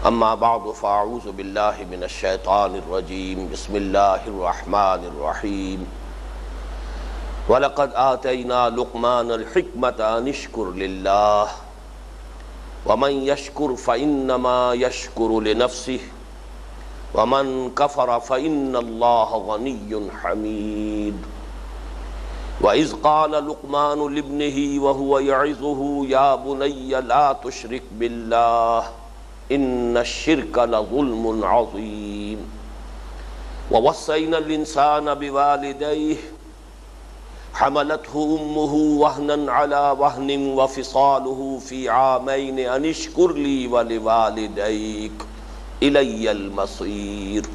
اما بعد فاعوذ باللہ من الشیطان الرجیم بسم اللہ الرحمن الرحیم وَلَقَدْ آتَيْنَا لُقْمَانَ الْحِكْمَةَ أَنِ اشْكُرْ لِلَّهِ وَمَنْ يَشْكُرْ فَإِنَّمَا يَشْكُرُ لِنَفْسِهِ وَمَنْ كَفَرَ فَإِنَّ اللَّهَ غَنِيٌّ حَمِيدٌ وَإِذْ قَالَ لُقْمَانُ لِابْنِهِ وَهُوَ يَعِظُهُ يَا بُنَيَّ لَا تُشْرِكْ بِاللَّهِ إِنَّ الشِّرْكَ لَظُلْمٌ عَظِيمٌ وَوَصَّيْنَا الْإِنسَانَ بِوَالِدَيْهِ حملته أمه وهنا على وهن وفصاله في عامين أن اشكر لي ولوالديك إلي المصير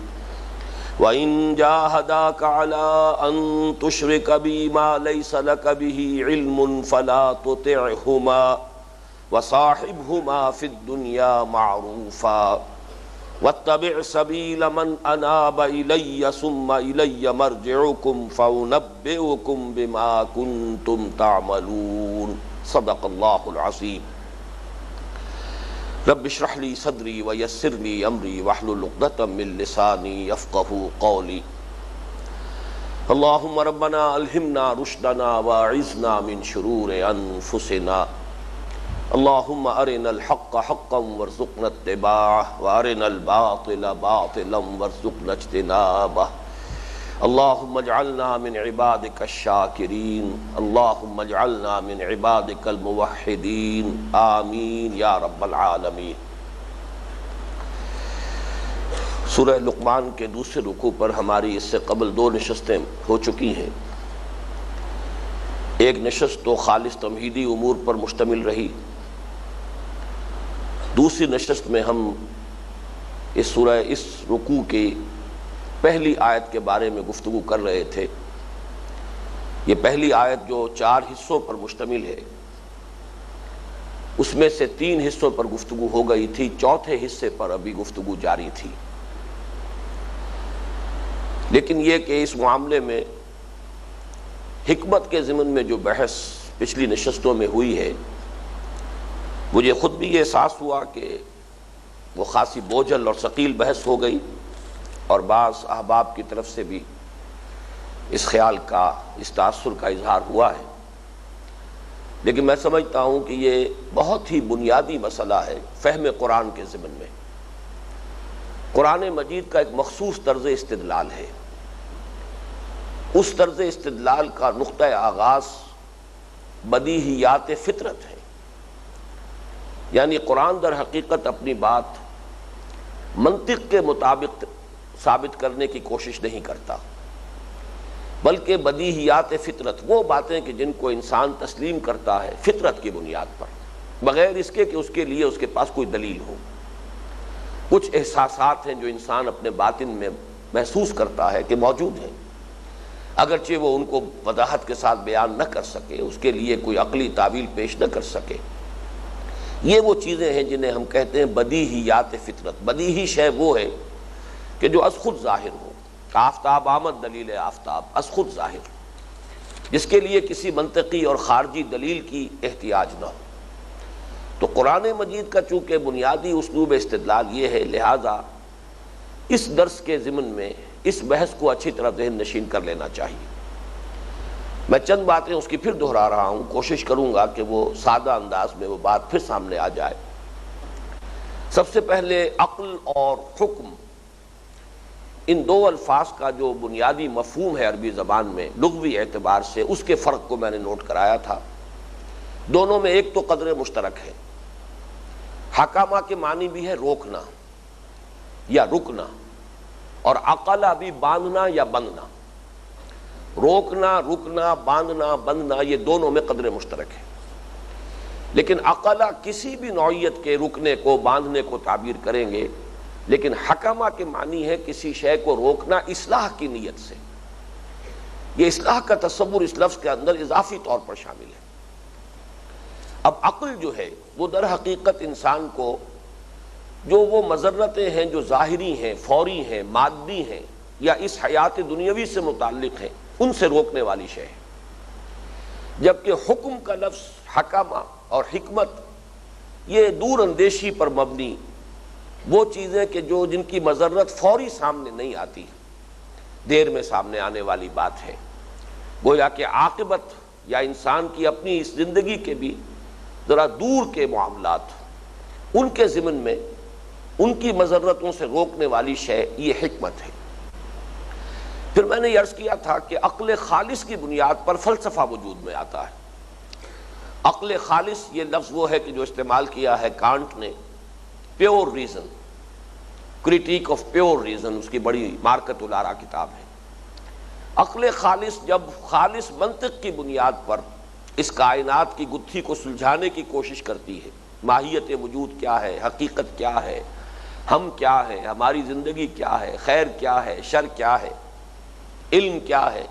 وإن جاهداك على أن تشرك بي ما ليس لك به علم فلا تطعهما وصاحبهما في الدنيا معروفا واتبع سبيل من اناب الي ثم الي مرجعكم فانبئكم بما كنتم تعملون صدق اللہ العظیم رب اشرح لي صدری ویسر لي امری واحلل عقدۃ من لسانی یفقهوا قولی اللهم ربنا الہمنا رشدنا واعذنا من شرور انفسنا اللهم ارنا الحق حقا وارزقنا اتباعه وارنا الباطل باطلا وارزقنا اجتنابه اللهم اجعلنا من عبادك الشاكرين اللهم اجعلنا من عبادك الموحدين آمین یا رب العالمین۔ سورہ لقمان کے دوسرے رکوع پر ہماری اس سے قبل دو نشستیں ہو چکی ہیں۔ ایک نشست تو خالص تمہیدی امور پر مشتمل رہی، دوسری نشست میں ہم اس رکوع کی پہلی آیت کے بارے میں گفتگو کر رہے تھے۔ یہ پہلی آیت جو 4 حصوں پر مشتمل ہے، اس میں سے 3 حصوں پر گفتگو ہو گئی تھی، چوتھے حصے پر ابھی گفتگو جاری تھی۔ لیکن یہ کہ اس معاملے میں حکمت کے ضمن میں جو بحث پچھلی نشستوں میں ہوئی ہے، مجھے خود بھی یہ احساس ہوا کہ وہ خاصی بوجھل اور ثقیل بحث ہو گئی، اور بعض احباب کی طرف سے بھی اس خیال کا، اس تاثر کا اظہار ہوا ہے۔ لیکن میں سمجھتا ہوں کہ یہ بہت ہی بنیادی مسئلہ ہے فہم قرآن کے ضمن میں۔ قرآن مجید کا ایک مخصوص طرز استدلال ہے، اس طرز استدلال کا نقطہ آغاز بدیہیات فطرت ہے، یعنی قرآن در حقیقت اپنی بات منطق کے مطابق ثابت کرنے کی کوشش نہیں کرتا، بلکہ بدیہیات فطرت، وہ باتیں کہ جن کو انسان تسلیم کرتا ہے فطرت کی بنیاد پر، بغیر اس کے کہ اس کے لیے اس کے پاس کوئی دلیل ہو۔ کچھ احساسات ہیں جو انسان اپنے باطن میں محسوس کرتا ہے کہ موجود ہیں، اگرچہ وہ ان کو وضاحت کے ساتھ بیان نہ کر سکے، اس کے لیے کوئی عقلی تعویل پیش نہ کر سکے۔ یہ وہ چیزیں ہیں جنہیں ہم کہتے ہیں بدیہیات فطرت۔ بدیہی شے وہ ہے کہ جو از خود ظاہر ہو، آفتاب آمد دلیل آفتاب، از خود ظاہر، جس کے لیے کسی منطقی اور خارجی دلیل کی احتیاج نہ ہو۔ تو قرآن مجید کا چونکہ بنیادی اسلوب استدلال یہ ہے، لہذا اس درس کے ضمن میں اس بحث کو اچھی طرح ذہن نشین کر لینا چاہیے۔ میں چند باتیں اس کی پھر دہرا رہا ہوں، کوشش کروں گا کہ وہ سادہ انداز میں وہ بات پھر سامنے آ جائے۔ سب سے پہلے عقل اور حکم، ان دو الفاظ کا جو بنیادی مفہوم ہے عربی زبان میں لغوی اعتبار سے، اس کے فرق کو میں نے نوٹ کرایا تھا۔ دونوں میں ایک تو قدر مشترک ہے۔ حکامہ کے معنی بھی ہے روکنا یا رکنا، اور عقلہ بھی باندھنا یا بندنا۔ روکنا، رکنا، باندھنا، بندنا، یہ دونوں میں قدر مشترک ہے۔ لیکن عقلہ کسی بھی نوعیت کے رکنے کو، باندھنے کو تعبیر کریں گے، لیکن حکمہ کے معنی ہے کسی شے کو روکنا اصلاح کی نیت سے۔ یہ اصلاح کا تصور اس لفظ کے اندر اضافی طور پر شامل ہے۔ اب عقل جو ہے وہ در حقیقت انسان کو جو وہ مضرتیں ہیں جو ظاہری ہیں، فوری ہیں، مادی ہیں، یا اس حیات دنیاوی سے متعلق ہیں، ان سے روکنے والی شے ہے۔ جبکہ حکم کا لفظ حکمہ اور حکمت یہ دور اندیشی پر مبنی وہ چیزیں کہ جن کی مضرت فوری سامنے نہیں آتی، دیر میں سامنے آنے والی بات ہے، گویا کہ عاقبت یا انسان کی اپنی اس زندگی کے بھی ذرا دور کے معاملات، ان کے ضمن میں ان کی مضرتوں سے روکنے والی شے یہ حکمت ہے۔ پھر میں نے عرض کیا تھا کہ عقل خالص کی بنیاد پر فلسفہ وجود میں آتا ہے۔ عقل خالص یہ لفظ وہ ہے کہ جو استعمال کیا ہے کانٹ نے، pure reason, critique of pure reason, اس کی بڑی مارکت الارا کتاب ہے۔ عقل خالص جب خالص منطق کی بنیاد پر اس کائنات کی گتھی کو سلجھانے کی کوشش کرتی ہے، ماہیت وجود کیا ہے، حقیقت کیا ہے، ہم کیا ہے، ہماری زندگی کیا ہے، خیر کیا ہے، شر کیا ہے، علم کیا ہے،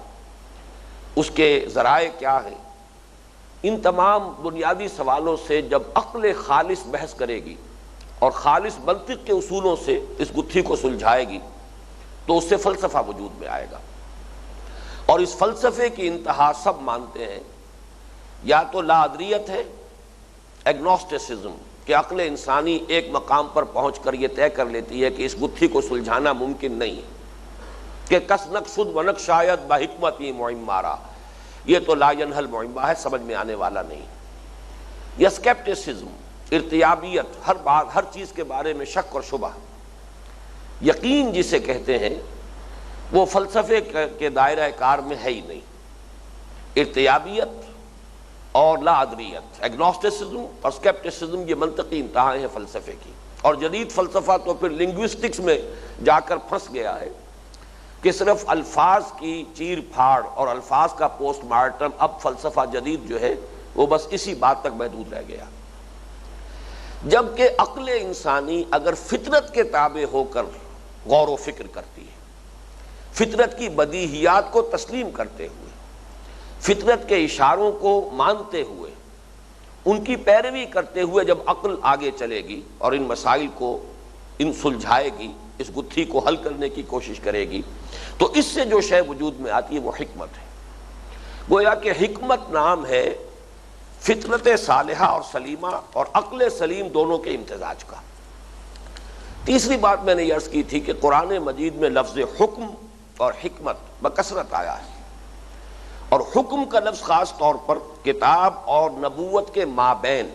اس کے ذرائع کیا ہیں، ان تمام بنیادی سوالوں سے جب عقل خالص بحث کرے گی اور خالص منطق کے اصولوں سے اس گتھی کو سلجھائے گی تو اس سے فلسفہ وجود میں آئے گا۔ اور اس فلسفے کی انتہا سب مانتے ہیں، یا تو لا ادریت ہے، ایگنوسٹسزم، کہ عقل انسانی ایک مقام پر پہنچ کر یہ طے کر لیتی ہے کہ اس گتھی کو سلجھانا ممکن نہیں ہے، کہ کس نقصد و نق شاید بحکمتی معمارا، یہ تو لا ینحل معمہ ہے، سمجھ میں آنے والا نہیں۔ یا اسکیپٹسزم، ارتیابیت، ہر بات ہر چیز کے بارے میں شک اور شبہ، یقین جسے کہتے ہیں وہ فلسفے کے دائرہ کار میں ہے ہی نہیں۔ ارتیابیت اور لا ادریت، ایگنوسٹسزم اور اسکیپٹسزم، یہ منطقی انتہائیں ہیں فلسفے کی۔ اور جدید فلسفہ تو پھر لنگوسٹکس میں جا کر پھنس گیا ہے کہ صرف الفاظ کی چیر پھاڑ اور الفاظ کا پوسٹ مارٹم، اب فلسفہ جدید جو ہے وہ بس اسی بات تک محدود رہ گیا۔ جبکہ عقل انسانی اگر فطرت کے تابع ہو کر غور و فکر کرتی ہے، فطرت کی بدیہیات کو تسلیم کرتے ہوئے، فطرت کے اشاروں کو مانتے ہوئے، ان کی پیروی کرتے ہوئے جب عقل آگے چلے گی اور ان مسائل کو سلجھائے گی، اس گتھی کو حل کرنے کی کوشش کرے گی، تو اس سے جو شے وجود میں آتی ہے وہ حکمت ہے۔ گویا کہ حکمت نام ہے فطرت صالحہ اور سلیمہ اور عقل سلیم دونوں کے امتزاج کا۔ تیسری بات میں نے عرض کی تھی کہ قرآن مجید میں لفظ حکم اور حکمت بکثرت آیا ہے، اور حکم کا لفظ خاص طور پر کتاب اور نبوت کے مابین،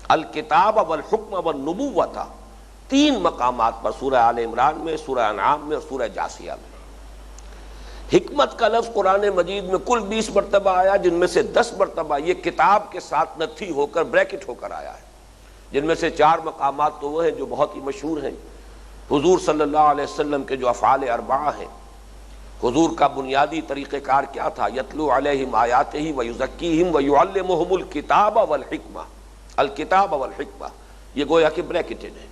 الکتاب والحکم والنبوۃ، تین مقامات پر، سورہ آل عمران میں، سورہ انعام میں اور سورہ جاثیہ میں۔ حکمت کا لفظ قرآن مجید میں کل 20 مرتبہ آیا، جن میں سے 10 مرتبہ یہ کتاب کے ساتھ نتھی ہو کر بریکٹ ہو کر آیا ہے، جن میں سے 4 مقامات تو وہ ہیں جو بہت ہی مشہور ہیں۔ حضور صلی اللہ علیہ وسلم کے جو افعال اربعہ ہیں، حضور کا بنیادی طریقہ کار کیا تھا؟ یتلو علیہم آیاتہ ویزکیہم ویعلمہم الکتاب والحکمہ، الکتاب والحکمہ، یہ گویا کہ بریکٹڈ ہے۔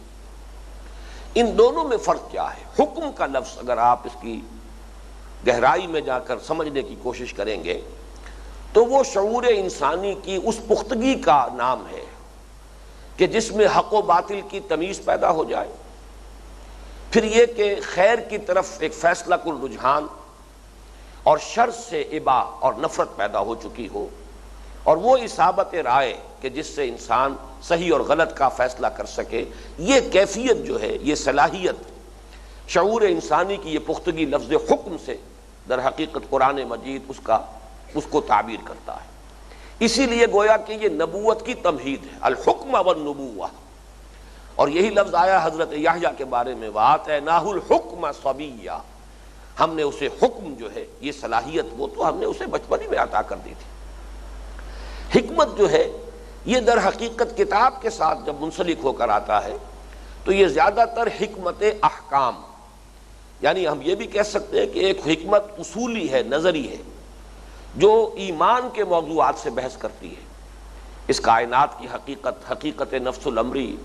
ان دونوں میں فرق کیا ہے؟ حکم کا لفظ اگر آپ اس کی گہرائی میں جا کر سمجھنے کی کوشش کریں گے تو وہ شعور انسانی کی اس پختگی کا نام ہے کہ جس میں حق و باطل کی تمیز پیدا ہو جائے، پھر یہ کہ خیر کی طرف ایک فیصلہ کن رجحان اور شر سے ابا اور نفرت پیدا ہو چکی ہو، اور وہ اصابت رائے کہ جس سے انسان صحیح اور غلط کا فیصلہ کر سکے، یہ کیفیت جو ہے، یہ صلاحیت شعور انسانی کی، یہ پختگی لفظ حکم سے در حقیقت قرآن مجید اس کو تعبیر کرتا ہے۔ اسی لیے گویا کہ یہ نبوت کی تمہید ہے، الحکم والنبوہ، اور یہی لفظ آیا حضرت یحییٰ کے بارے میں، وَآتَيْنَاهُ الْحُکْمَ صَبِیًّا، ہم نے اسے حکم جو ہے، یہ صلاحیت وہ تو ہم نے اسے بچپن ہی میں عطا کر دی تھی۔ حکمت جو ہے یہ در حقیقت کتاب کے ساتھ جب منسلک ہو کر آتا ہے تو یہ زیادہ تر حکمت احکام، یعنی ہم یہ بھی کہہ سکتے ہیں کہ ایک حکمت اصولی ہے، نظری ہے، جو ایمان کے موضوعات سے بحث کرتی ہے، اس کائنات کی حقیقت، حقیقت نفس الامری،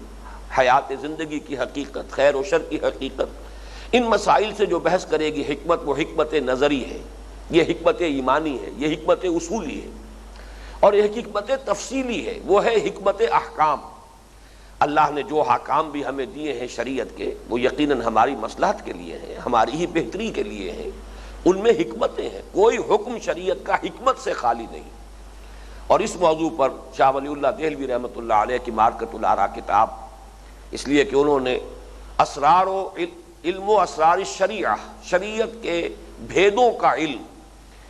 حیات زندگی کی حقیقت، خیر و شر کی حقیقت، ان مسائل سے جو بحث کرے گی حکمت، وہ حکمت نظری ہے، یہ حکمت ایمانی ہے، یہ حکمت اصولی ہے، اور یہ حکمت تفصیلی ہے، وہ ہے حکمت احکام۔ اللہ نے جو احکام بھی ہمیں دیے ہیں شریعت کے، وہ یقیناً ہماری مصلحت کے لیے ہیں، ہماری ہی بہتری کے لیے ہیں، ان میں حکمتیں ہیں، کوئی حکم شریعت کا حکمت سے خالی نہیں۔ اور اس موضوع پر شاہ ولی اللہ دہلوی رحمۃ اللہ علیہ کی مارکت الآراء کتاب، اس لیے کہ انہوں نے اسرار و علم و اسرار الشریعہ، شریعت کے بھیدوں کا علم،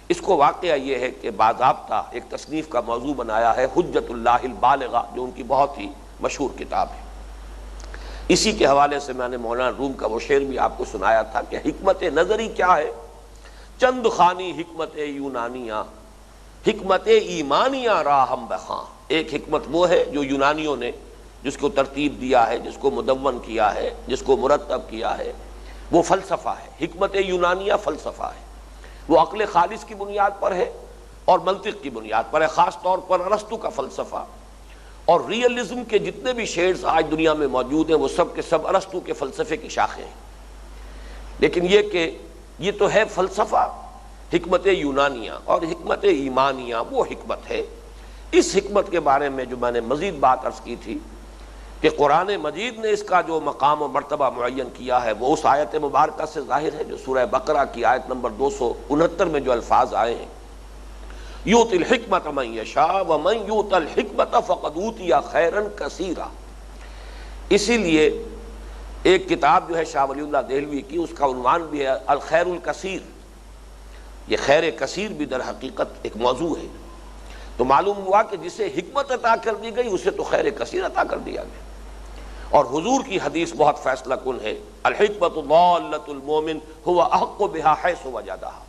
اس کو واقعہ یہ ہے کہ باضابطہ ایک تصنیف کا موضوع بنایا ہے حجت اللہ البالغہ، جو ان کی بہت ہی مشہور کتاب ہے۔ اسی کے حوالے سے میں نے مولانا روم کا وہ شعر بھی آپ کو سنایا تھا کہ حکمت نظری کیا ہے، چند خانی حکمت یونانیہ، حکمت ایمانیہ راہم بخاں۔ ایک حکمت وہ ہے جو یونانیوں نے جس کو ترتیب دیا ہے، جس کو مدون کیا ہے، جس کو مرتب کیا ہے، وہ فلسفہ ہے۔ حکمت یونانیہ فلسفہ ہے، وہ عقل خالص کی بنیاد پر ہے اور منطق کی بنیاد پر ہے، خاص طور پر ارسطو کا فلسفہ اور ریئلزم کے جتنے بھی شیڈز آج دنیا میں موجود ہیں وہ سب کے سب ارسطو کے فلسفے کی شاخیں ہیں۔ لیکن یہ کہ یہ تو ہے فلسفہ حکمت یونانیہ، اور حکمت ایمانیہ وہ حکمت ہے۔ اس حکمت کے بارے میں جو میں نے مزید بات عرض کی تھی کہ قرآن مجید نے اس کا جو مقام و مرتبہ معین کیا ہے وہ اس آیت مبارکہ سے ظاہر ہے جو سورہ بقرہ کی آیت نمبر 269 میں جو الفاظ آئے ہیں، یؤت الحکمت من یشاء ومن یؤت الحکمت فقد اوتی خیرا کثیرا۔ اسی لیے ایک کتاب جو ہے شاہ ولی اللہ دہلوی کی، اس کا عنوان بھی ہے الخیر الکثیر۔ یہ خیر کثیر بھی در حقیقت ایک موضوع ہے، تو معلوم ہوا کہ جسے حکمت عطا کر دی گئی اسے تو خیر کثیر عطا کر دیا گیا۔ اور حضور کی حدیث بہت فیصلہ کن ہے، الحکمت ضالۃ المومن هو احق بها حیث وجدها۔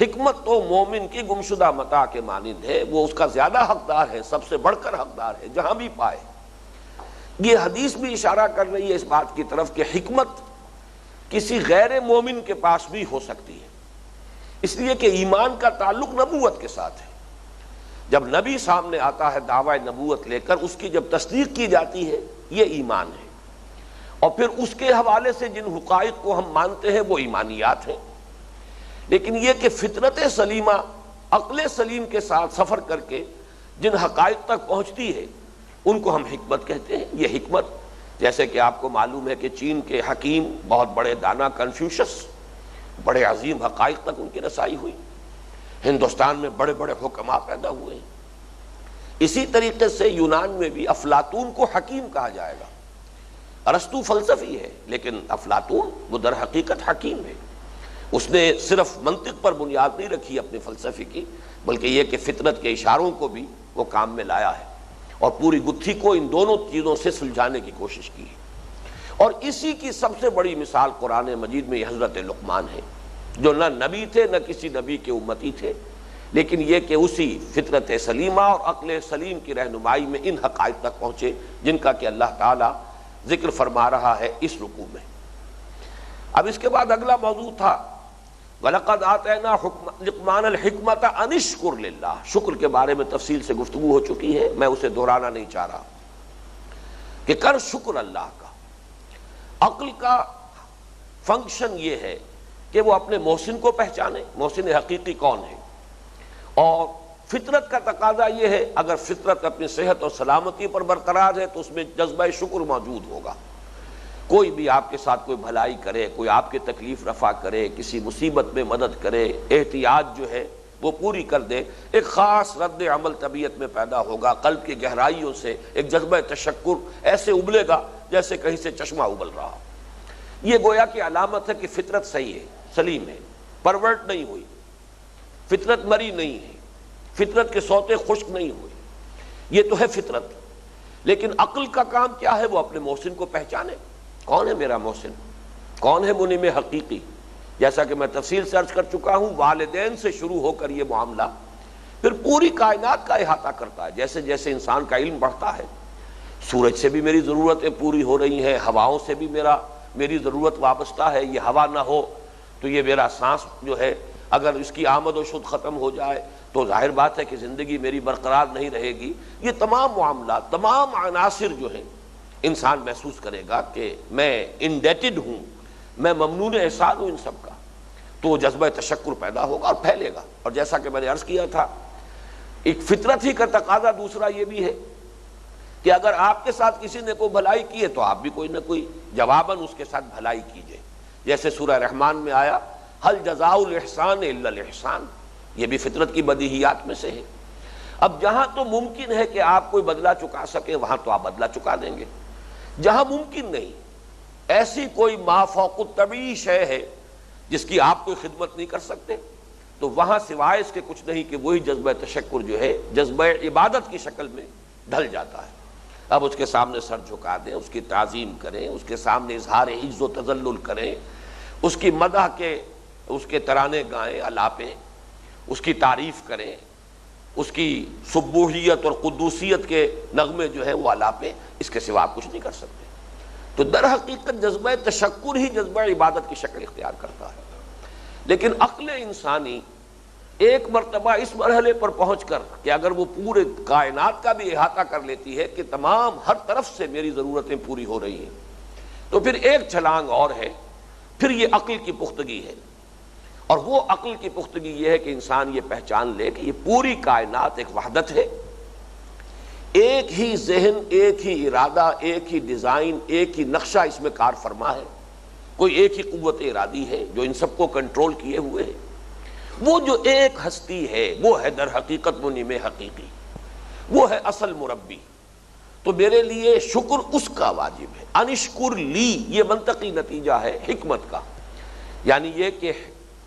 حکمت تو مومن کی گمشدہ متاع کے مانند ہے، وہ اس کا زیادہ حقدار ہے، سب سے بڑھ کر حقدار ہے جہاں بھی پائے۔ یہ حدیث بھی اشارہ کر رہی ہے اس بات کی طرف کہ حکمت کسی غیر مومن کے پاس بھی ہو سکتی ہے، اس لیے کہ ایمان کا تعلق نبوت کے ساتھ ہے۔ جب نبی سامنے آتا ہے دعوی نبوت لے کر، اس کی جب تصدیق کی جاتی ہے یہ ایمان ہے، اور پھر اس کے حوالے سے جن حقائق کو ہم مانتے ہیں وہ ایمانیات ہیں۔ لیکن یہ کہ فطرت سلیمہ عقل سلیم کے ساتھ سفر کر کے جن حقائق تک پہنچتی ہے ان کو ہم حکمت کہتے ہیں۔ یہ حکمت جیسے کہ آپ کو معلوم ہے کہ چین کے حکیم بہت بڑے دانا کنفیوشس، بڑے عظیم حقائق تک ان کی رسائی ہوئی، ہندوستان میں بڑے بڑے حکماء پیدا ہوئے ہیں۔ اسی طریقے سے یونان میں بھی افلاطون کو حکیم کہا جائے گا۔ ارسطو فلسفی ہے لیکن افلاطون وہ در حقیقت حکیم ہے۔ اس نے صرف منطق پر بنیاد نہیں رکھی اپنے فلسفے کی، بلکہ یہ کہ فطرت کے اشاروں کو بھی وہ کام میں لایا ہے اور پوری گتھی کو ان دونوں چیزوں سے سلجھانے کی کوشش کی ہے۔ اور اسی کی سب سے بڑی مثال قرآن مجید میں یہ حضرت لقمان ہے، جو نہ نبی تھے نہ کسی نبی کے امتی تھے، لیکن یہ کہ اسی فطرت سلیمہ اور عقل سلیم کی رہنمائی میں ان حقائق تک پہنچے جن کا کہ اللہ تعالیٰ ذکر فرما رہا ہے اس رکوع میں۔ اب اس کے بعد اگلا موضوع تھا وَلَقَدْ آتَيْنَا لُقْمَانَ الْحِكْمَةَ أَنِ اشْكُرْ لِلَّهِ۔ شکر کے بارے میں تفصیل سے گفتگو ہو چکی ہے، میں اسے دہرانا نہیں چاہ رہا کہ کر شکر اللہ کا۔ عقل کا فنکشن یہ ہے کہ وہ اپنے محسن کو پہچانے، محسن حقیقی کون ہے، اور فطرت کا تقاضا یہ ہے اگر فطرت اپنی صحت اور سلامتی پر برقرار ہے تو اس میں جذبہ شکر موجود ہوگا۔ کوئی بھی آپ کے ساتھ کوئی بھلائی کرے، کوئی آپ کی تکلیف رفع کرے، کسی مصیبت میں مدد کرے، احتیاط جو ہے وہ پوری کر دے، ایک خاص رد عمل طبیعت میں پیدا ہوگا، قلب کی گہرائیوں سے ایک جذبہ تشکر ایسے ابلے گا جیسے کہیں سے چشمہ ابل رہا۔ یہ گویا کی علامت ہے کہ فطرت صحیح ہے، سلیم ہے، پرورٹ نہیں ہوئی، فطرت مری نہیں ہے، فطرت کے سوتے خشک نہیں ہوئے، یہ تو ہے فطرت۔ لیکن عقل کا کام کیا ہے؟ وہ اپنے محسن کو پہچانے، کون ہے میرا محسن، کون ہے منعم حقیقی۔ جیسا کہ میں تفصیل سے عرض کر چکا ہوں، والدین سے شروع ہو کر یہ معاملہ پھر پوری کائنات کا احاطہ کرتا ہے۔ جیسے جیسے انسان کا علم بڑھتا ہے، سورج سے بھی میری ضرورتیں پوری ہو رہی ہیں، ہواؤں سے بھی میری ضرورت وابستہ ہے، یہ ہوا نہ ہو تو یہ میرا سانس جو ہے اگر اس کی آمد و شد ختم ہو جائے تو ظاہر بات ہے کہ زندگی میری برقرار نہیں رہے گی۔ یہ تمام معاملات، تمام عناصر جو ہیں انسان محسوس کرے گا کہ میں انڈیٹڈ ہوں، میں ممنون احسان ہوں ان سب کا، تو جذبہ تشکر پیدا ہوگا اور پھیلے گا۔ اور جیسا کہ میں نے عرض کیا تھا، ایک فطرت ہی کا تقاضا دوسرا یہ بھی ہے کہ اگر آپ کے ساتھ کسی نے کوئی بھلائی کی ہے تو آپ بھی کوئی نہ کوئی جواباً اس کے ساتھ بھلائی کیجئے۔ جیسے سورہ رحمان میں آیا ہل جزاء الاحسان الا الاحسان، یہ بھی فطرت کی بدیہیات میں سے ہے۔ اب جہاں تو ممکن ہے کہ آپ کوئی بدلہ چکا سکیں وہاں تو آپ بدلہ چکا دیں گے، جہاں ممکن نہیں ایسی کوئی ما فوق الطبیعی شے ہے جس کی آپ کوئی خدمت نہیں کر سکتے، تو وہاں سوائے اس کے کچھ نہیں کہ وہی جذبہ تشکر جو ہے جذبہ عبادت کی شکل میں ڈھل جاتا ہے۔ اب اس کے سامنے سر جھکا دیں، اس کی تعظیم کریں، اس کے سامنے اظہار عجز و تذلل کریں، اس کی مدح کے اس کے ترانے گائیں، الاپیں، اس کی تعریف کریں، اس کی سبوحیت اور قدوسیت کے نغمے جو ہیں وہ الاپیں، اس کے سوا آپ کچھ نہیں کر سکتے۔ تو در حقیقت جذبہ تشکر ہی جذبہ عبادت کی شکل اختیار کرتا ہے۔ لیکن عقل انسانی ایک مرتبہ اس مرحلے پر پہنچ کر کہ اگر وہ پورے کائنات کا بھی احاطہ کر لیتی ہے کہ تمام ہر طرف سے میری ضرورتیں پوری ہو رہی ہیں، تو پھر ایک چھلانگ اور ہے، پھر یہ عقل کی پختگی ہے۔ اور وہ عقل کی پختگی یہ ہے کہ انسان یہ پہچان لے کہ یہ پوری کائنات ایک وحدت ہے، ایک ہی ذہن، ایک ہی ارادہ، ایک ہی ڈیزائن، ایک ہی نقشہ اس میں کار فرما ہے، کوئی ایک ہی قوت ارادی ہے جو ان سب کو کنٹرول کیے ہوئے ہے۔ وہ جو ایک ہستی ہے وہ ہے در حقیقت منعم حقیقی، وہ ہے اصل مربی۔ تو میرے لیے شکر اس کا واجب ہے۔ انشکر لی، یہ منطقی نتیجہ ہے حکمت کا، یعنی یہ کہ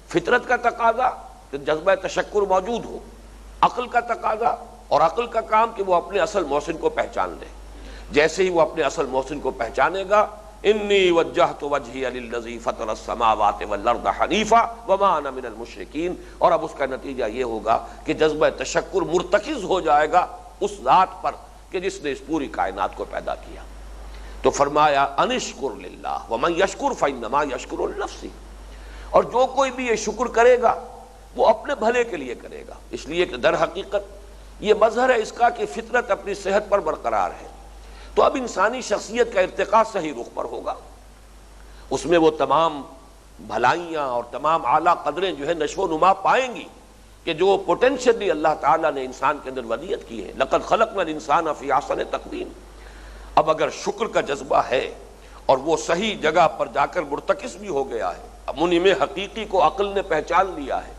فطرت کا تقاضا کہ جذبہ تشکر موجود ہو، عقل کا تقاضا اور عقل کا کام کہ وہ اپنے اصل محسن کو پہچان لے۔ جیسے ہی وہ اپنے اصل محسن کو پہچانے گا، انی وجہت وجہی للذی فطر السماوات والارض حنیفا وما انا من المشرکین، اور اب اس کا نتیجہ یہ ہوگا کہ جذبہ تشکر مرتکز ہو جائے گا اس ذات پر کہ جس نے اس پوری کائنات کو پیدا کیا۔ تو فرمایا انشکر للہ ومن یشکر فانما یشکر لنفسہ، اور جو کوئی بھی یہ شکر کرے گا وہ اپنے بھلے کے لیے کرے گا، اس لیے کہ در حقیقت یہ مظہر ہے اس کا کہ فطرت اپنی صحت پر برقرار ہے۔ تو اب انسانی شخصیت کا ارتقاء صحیح رخ پر ہوگا، اس میں وہ تمام بھلائیاں اور تمام اعلیٰ قدریں جو ہے نشو و نما پائیں گی کہ جو پوٹینشلی اللہ تعالیٰ نے انسان کے اندر ودیت کی ہے۔ لقد خلقنا الانسان فی احسن تقویم۔ اب اگر شکر کا جذبہ ہے اور وہ صحیح جگہ پر جا کر مرتکز بھی ہو گیا ہے، منعم حقیقی کو عقل نے پہچان لیا ہے،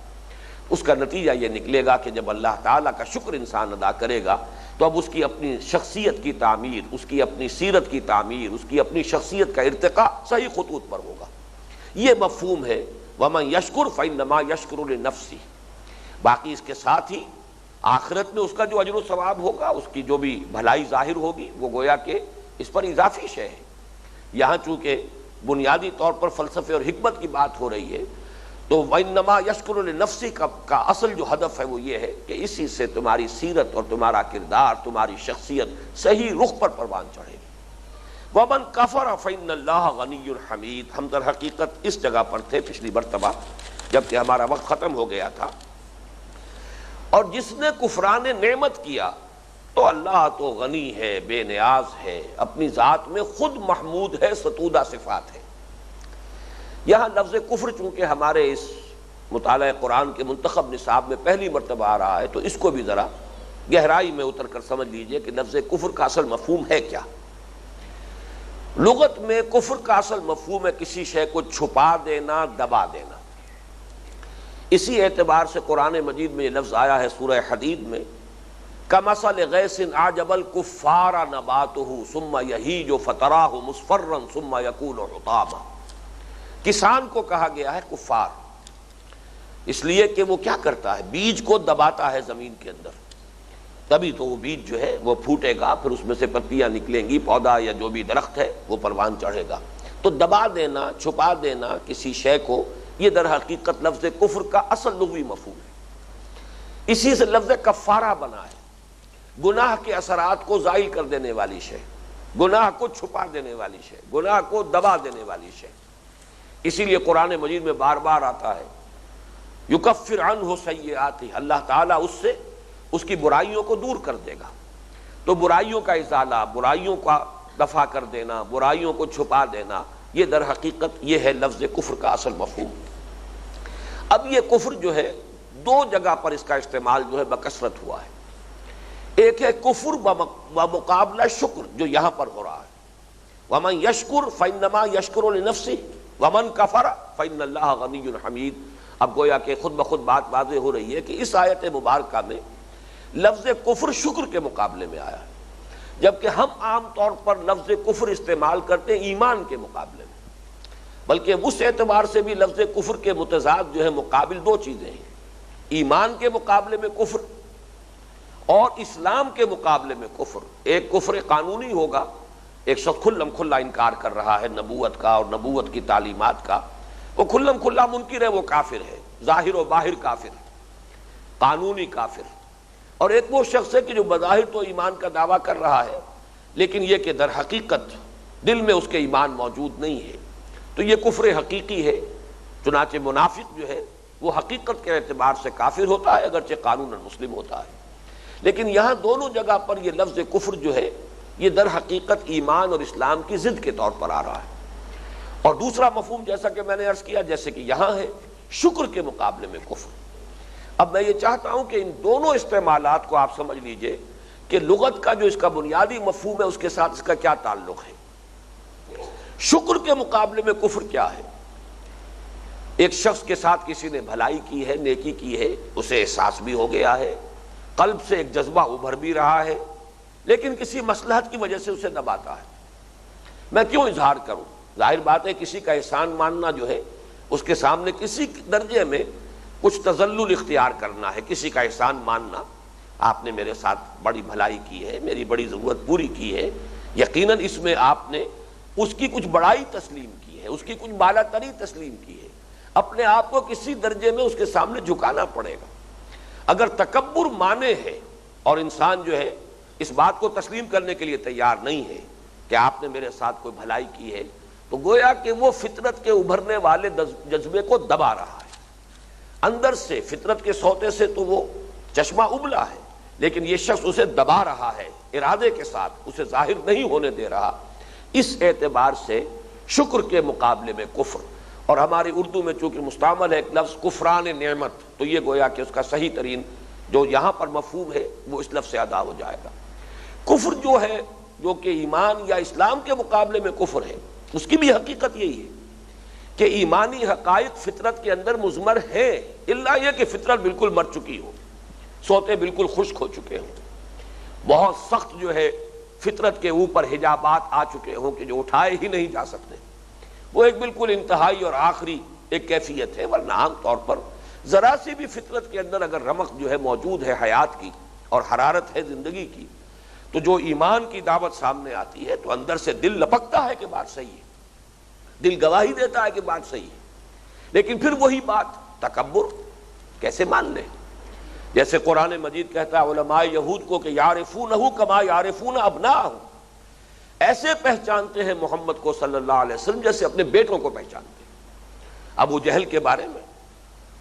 اس کا نتیجہ یہ نکلے گا کہ جب اللہ تعالیٰ کا شکر انسان ادا کرے گا تو اب اس کی اپنی شخصیت کی تعمیر، اس کی اپنی سیرت کی تعمیر، اس کی اپنی شخصیت کا ارتقاء صحیح خطوط پر ہوگا۔ یہ مفہوم ہے وَمَن يَشْكُرْ فَإِنَّمَا يَشْكُرُ لِنَفْسِهِ۔ باقی اس کے ساتھ ہی آخرت میں اس کا جو اجر و ثواب ہوگا، اس کی جو بھی بھلائی ظاہر ہوگی، وہ گویا کہ اس پر اضافی شے ہے۔ یہاں چونکہ بنیادی طور پر فلسفے اور حکمت کی بات ہو رہی ہے، تو وَإِنَّمَا يَشْكُرُ لِنَفْسِهِ کا اصل جو ہدف ہے وہ یہ ہے کہ اسی سے تمہاری سیرت اور تمہارا کردار، تمہاری شخصیت صحیح رخ پر پروان چڑھے گی۔ وَمَن كَفَرَ فَإِنَّ اللَّهَ غَنِيٌّ حَمِيدٌ۔ ہم در حقیقت اس جگہ پر تھے پچھلی مرتبہ جبکہ ہمارا وقت ختم ہو گیا تھا، اور جس نے کفران نعمت کیا تو اللہ تو غنی ہے، بے نیاز ہے، اپنی ذات میں خود محمود ہے، ستودہ صفات ہے۔ یہاں لفظ کفر چونکہ ہمارے اس مطالعہ قرآن کے منتخب نصاب میں پہلی مرتبہ آ رہا ہے، تو اس کو بھی ذرا گہرائی میں اتر کر سمجھ لیجئے کہ لفظ کفر کا اصل مفہوم ہے کیا۔ لغت میں کفر کا اصل مفہوم ہے کسی شے کو چھپا دینا، دبا دینا۔ اسی اعتبار سے قرآن مجید میں یہ لفظ آیا ہے سورہ حدید میں، کَمَثَلِ غَيْثٍ أَعْجَبَ الْكُفَّارَ نَبَاتُهُ ثُمَّ يَهِيجُ فَتَرَاهُ مُصْفَرًّا ثُمَّ يَكُونُ حُطَامًا۔ کسان کو کہا گیا ہے کفار، اس لیے کہ وہ کیا کرتا ہے، بیج کو دباتا ہے زمین کے اندر، تبھی تو وہ بیج جو ہے وہ پھوٹے گا، پھر اس میں سے پتیاں نکلیں گی، پودا یا جو بھی درخت ہے وہ پروان چڑھے گا۔ تو دبا دینا، چھپا دینا کسی شے کو، یہ در حقیقت لفظ کفر کا اصل لغوی مفہوم ہے۔ اسی سے لفظ کفارہ بنا ہے، گناہ کے اثرات کو زائل کر دینے والی شے، گناہ کو چھپا دینے والی شے، گناہ کو دبا دینے والی شے۔ اسی لیے قرآن مجید میں بار بار آتا ہے یکفر عنہ سیئاتہ، اللہ تعالیٰ اس سے اس کی برائیوں کو دور کر دے گا۔ تو برائیوں کا ازالہ، برائیوں کا دفع کر دینا، برائیوں کو چھپا دینا، یہ در حقیقت یہ ہے لفظ کفر کا اصل مفہوم۔ اب یہ کفر جو ہے دو جگہ پر اس کا استعمال جو ہے بکثرت ہوا ہے۔ ایک ہے کفر بمقابلہ شکر جو یہاں پر ہو رہا ہے، وَمَن يَشْكُرْ فَإِنَّمَا يَشْكُرُ لِنَفْسِهِ وَمَن كَفَرَ فَإِنَّ اللَّهَ غَنِيٌّ حَمِيدٌ۔ اب گویا کہ خود بخود بات واضح ہو رہی ہے کہ اس آیت مبارکہ میں لفظ کفر شکر کے مقابلے میں آیا ہے، جبکہ ہم عام طور پر لفظ کفر استعمال کرتے ہیں ایمان کے مقابلے میں، بلکہ اس اعتبار سے بھی لفظ کفر کے متضاد جو ہے مقابل دو چیزیں ہیں، ایمان کے مقابلے میں کفر اور اسلام کے مقابلے میں کفر۔ ایک کفر قانونی ہوگا، ایک شخص کھلم کھلا انکار کر رہا ہے نبوت کا اور نبوت کی تعلیمات کا، وہ کھلم کھلا منکر ہے، وہ کافر ہے، ظاہر و باہر کافر، قانونی کافر۔ اور ایک وہ شخص ہے کہ جو بظاہر تو ایمان کا دعویٰ کر رہا ہے لیکن یہ کہ در حقیقت دل میں اس کے ایمان موجود نہیں ہے، تو یہ کفر حقیقی ہے۔ چنانچہ منافق جو ہے وہ حقیقت کے اعتبار سے کافر ہوتا ہے اگرچہ قانوناً مسلم ہوتا ہے، لیکن یہاں دونوں جگہ پر یہ لفظ کفر جو ہے یہ در حقیقت ایمان اور اسلام کی ضد کے طور پر آ رہا ہے۔ اور دوسرا مفہوم جیسا کہ میں نے عرض کیا، جیسے کہ یہاں ہے شکر کے مقابلے میں کفر۔ اب میں یہ چاہتا ہوں کہ ان دونوں استعمالات کو آپ سمجھ لیجئے کہ لغت کا جو اس کا بنیادی مفہوم ہے اس کے ساتھ اس کا کیا تعلق ہے۔ شکر کے مقابلے میں کفر کیا ہے؟ ایک شخص کے ساتھ کسی نے بھلائی کی ہے، نیکی کی ہے، اسے احساس بھی ہو گیا ہے، قلب سے ایک جذبہ ابھر بھی رہا ہے، لیکن کسی مصلحت کی وجہ سے اسے دباتا ہے۔ میں کیوں اظہار کروں؟ ظاہر بات ہے کسی کا احسان ماننا جو ہے اس کے سامنے کسی درجے میں کچھ تذلل اختیار کرنا ہے، کسی کا احسان ماننا، آپ نے میرے ساتھ بڑی بھلائی کی ہے، میری بڑی ضرورت پوری کی ہے، یقیناً اس میں آپ نے اس کی کچھ بڑائی تسلیم کی ہے، اس کی کچھ بالا تری تسلیم کی ہے، اپنے آپ کو کسی درجے میں اس کے سامنے جھکانا پڑے گا۔ اگر تکبر مانے ہے اور انسان جو ہے اس بات کو تسلیم کرنے کے لیے تیار نہیں ہے کہ آپ نے میرے ساتھ کوئی بھلائی کی ہے، تو گویا کہ وہ فطرت کے ابھرنے والے جذبے کو دبا رہا ہے۔ اندر سے فطرت کے سوتے سے تو وہ چشمہ ابلا ہے، لیکن یہ شخص اسے دبا رہا ہے، ارادے کے ساتھ اسے ظاہر نہیں ہونے دے رہا۔ اس اعتبار سے شکر کے مقابلے میں کفر، اور ہماری اردو میں چونکہ مستعمل ہے ایک لفظ کفران نعمت، تو یہ گویا کہ اس کا صحیح ترین جو یہاں پر مفہوم ہے وہ اس لفظ سے ادا ہو جائے گا۔ کفر جو ہے جو کہ ایمان یا اسلام کے مقابلے میں کفر ہے، اس کی بھی حقیقت یہی ہے کہ ایمانی حقائق فطرت کے اندر مضمر ہیں، الا یہ کہ فطرت بالکل مر چکی ہو، سوتے بالکل خشک ہو چکے ہوں، بہت سخت جو ہے فطرت کے اوپر حجابات آ چکے ہوں کہ جو اٹھائے ہی نہیں جا سکتے، وہ ایک بالکل انتہائی اور آخری ایک کیفیت ہے۔ ورنہ عام طور پر ذرا سی بھی فطرت کے اندر اگر رمق جو ہے موجود ہے حیات کی اور حرارت ہے زندگی کی، تو جو ایمان کی دعوت سامنے آتی ہے تو اندر سے دل لپکتا ہے کہ بات صحیح ہے، دل گواہی دیتا ہے کہ بات صحیح ہے، لیکن پھر وہی بات تکبر کیسے مان لے؟ جیسے قرآن مجید کہتا ہے علماء یہود کو کہ یعرفونہ کما یعرفون ابناءہم، ایسے پہچانتے ہیں محمد کو صلی اللہ علیہ وسلم جیسے اپنے بیٹوں کو پہچانتے ہیں۔ ابو جہل کے بارے میں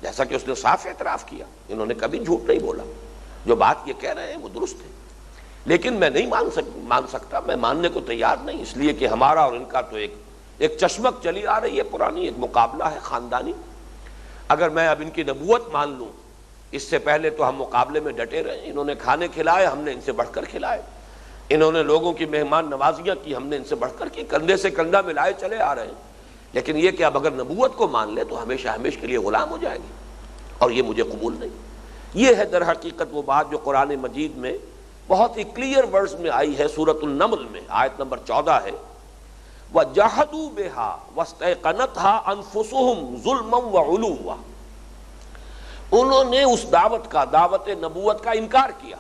جیسا کہ اس نے صاف اعتراف کیا، انہوں نے کبھی جھوٹ نہیں بولا، جو بات یہ کہہ رہے ہیں وہ درست ہے، لیکن میں نہیں مان سکتا، میں ماننے کو تیار نہیں، اس لیے کہ ہمارا اور ان کا تو ایک چشمک چلی آ رہی ہے پرانی، ایک مقابلہ ہے خاندانی۔ اگر میں اب ان کی نبوت مان لوں، اس سے پہلے تو ہم مقابلے میں ڈٹے رہے، انہوں نے کھانے کھلائے، ہم نے ان سے بڑھ کر کھلائے، انہوں نے لوگوں کی مہمان نوازیاں کی، ہم نے ان سے بڑھ کر کی، کندھے سے کندھا ملائے چلے آ رہے ہیں، لیکن یہ کہ اب اگر نبوت کو مان لے تو ہمیشہ ہمیشہ کے لیے غلام ہو جائے گی، اور یہ مجھے قبول نہیں۔ یہ ہے در حقیقت وہ بات جو قرآن مجید میں بہت ہی کلیئر ورڈز میں آئی ہے، سورۃ النمل میں آیت نمبر 14 ہے، وَجَحَدُوا بِهَا وَاسْتَيْقَنَتْهَا أَنفُسُهُمْ ظُلْمًا وَعُلُوًّا، انہوں نے اس دعوت کا، دعوت نبوت کا انکار کیا،